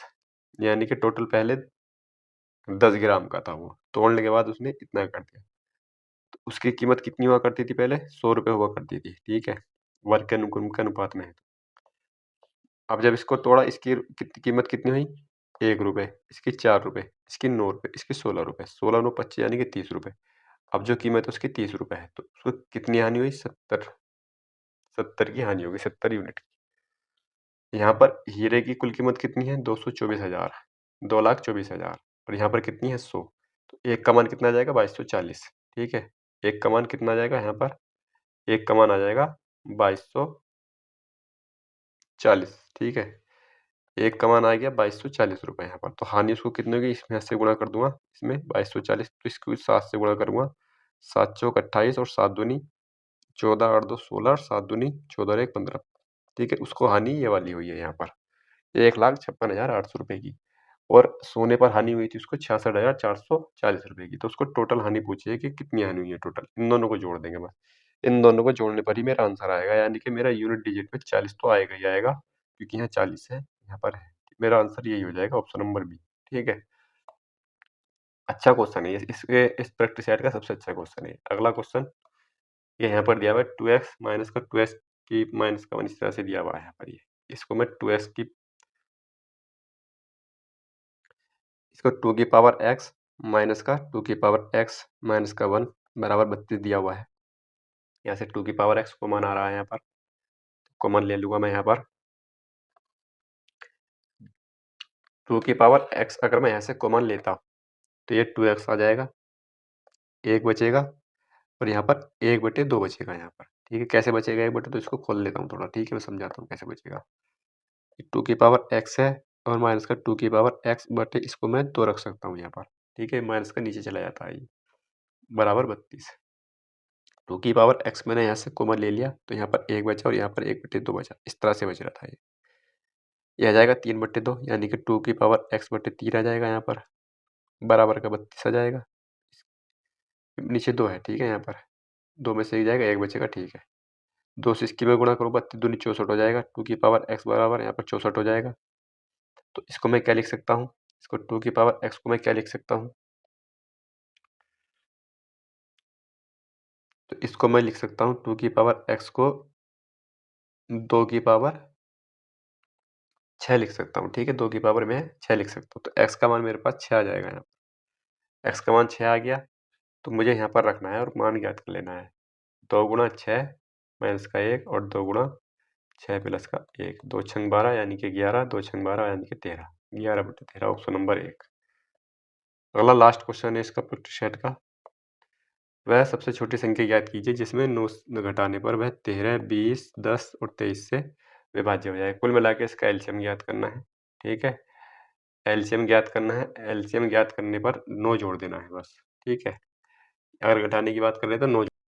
A: यानी कि टोटल पहले 10 ग्राम का था वो, तोड़ने के बाद उसने इतना कर दिया। तो उसकी कीमत कितनी हुआ करती थी पहले? 100 रुपए हुआ करती थी, ठीक है। वर्ग के अनुपात में है। अब जब इसको तोड़ा, इसकी कीमत कितनी हुई? 1 रुपए, इसकी 4 रुपए, इसकी 9 रुपए, इसकी 16 रुपए, 16 9 25 यानी कि 30 रुपए। अब जो कीमत है उसकी 30 रुपए है, तो उसको कितनी हानि हुई? 70 की हानि होगी, 70 यूनिट की। यहाँ पर हीरे की कुल कीमत कितनी है? 224,000, 2,24,000, और यहाँ पर कितनी है? 100। तो एक का मान कितना आ जाएगा? 2240, ठीक है। एक का मान कितना आ जाएगा यहाँ पर? एक का मान आ जाएगा 2240, ठीक है। एक का मान आ गया 2240 रुपए यहाँ पर। तो हानि उसको कितनी होगी? इसमें से गुणा कर दूंगा, इसमें 2240, तो इसको 7 से गुणा करूंगा। 7 चौक 28 और 7 दूनी 14, 8 2 16 और 7 दूनी 14 और 1 15, ठीक है। उसको हानि ये वाली हुई है यहाँ पर 1,56,800 रुपए की। और सोने पर हानि हुई थी उसको 66,440 रुपए की। तो उसको टोटल हानि पूछी है कि कितनी हानि हुई है टोटल। इन दोनों को जोड़ देंगे बस, इन दोनों को जोड़ने पर ही मेरा आंसर आएगा, यानी कि मेरा यूनिट डिजिट में 40 तो आएगा ही आएगा, क्योंकि यहाँ 40 है, यहाँ पर है। मेरा आंसर यही हो जाएगा, ऑप्शन नंबर बी, ठीक है। अच्छा क्वेश्चन है ये, इस प्रैक्टिस सेट का सबसे अच्छा क्वेश्चन है। अगला क्वेश्चन ये यहाँ पर दिया हुआ है, 2x माइनस का 2x की माइनस का 1 इस तरह से दिया हुआ है यहाँ पर। ये इसको मैं 2x की, इसको 2 की पावर x माइनस का 2 की पावर x माइनस का 1 बराबर 32 दिया हुआ है। यहाँ से 2 की पावर x कॉमन आ रहा है यहाँ पर, कॉमन ले लूंगा मैं यहाँ पर। 2 की पावर x अगर मैं यहाँ से कॉमन लेता हूँ तो ये 2x आ जाएगा, 1 बचेगा, और यहाँ पर 1/2 बचेगा यहाँ पर, ठीक है। कैसे बचेगा 1/2? तो इसको खोल लेता हूँ थोड़ा, ठीक है, मैं समझाता हूँ कैसे बचेगा। 2 की पावर x है और माइनस का 2 की पावर x बटे, इसको मैं 2 रख सकता हूँ यहाँ पर, ठीक है। माइनस का नीचे चला जाता है ये, बराबर 32। 2 की पावर x मैंने यहाँ से कॉमन ले लिया, तो यहाँ पर 1 बचा और यहाँ पर 1/2 बचा, इस तरह से बच रहा था ये। ये आ जाएगा 3/2, यानी कि 2 की पावर x बटे 3 आ जाएगा यहाँ पर, बराबर का 32 आ जाएगा। नीचे 2 है, ठीक है, यहाँ पर 2 में से 1 जाएगा, 1 बचेगा, ठीक है। 2 से इसकी मैं गुणा करूँ, 32 दूनी 64 हो जाएगा। 2 की पावर x बराबर यहाँ पर 64 हो जाएगा। तो इसको मैं क्या लिख सकता हूँ? इसको 2 की पावर x को मैं क्या लिख सकता हूँ? तो इसको मैं लिख सकता हूँ 2 की पावर x को 2 की पावर 6 लिख सकता हूँ, ठीक है। 2 की पावर में 6 लिख सकता हूँ, तो x का मान मेरे पास 6 आ जाएगा यहाँ पर। x का मान 6 आ गया, तो मुझे यहाँ पर रखना है और मान ज्ञात कर लेना है। 2 गुणा 6 माइनस का 1 और 2 गुणा 6 प्लस का 1, 2 छंग 12 यानी कि 11, 2 छंग 12 यानी कि 13, 11/13, ऑप्शन नंबर 1। अगला लास्ट क्वेश्चन है इसका प्रैक्टिस सेट का। वह सबसे छोटी संख्या ज्ञात कीजिए जिसमें 9 घटाने पर वह 13, 20, 10 और 23 से विभाज्य हो जाए। कुल मिला के इसका एलसीएम ज्ञात करना है, ठीक है। एलसीएम ज्ञात करना है, एलसीएम ज्ञात करने पर 9 जोड़ देना है बस, ठीक है। अगर घटाने की बात करें तो 9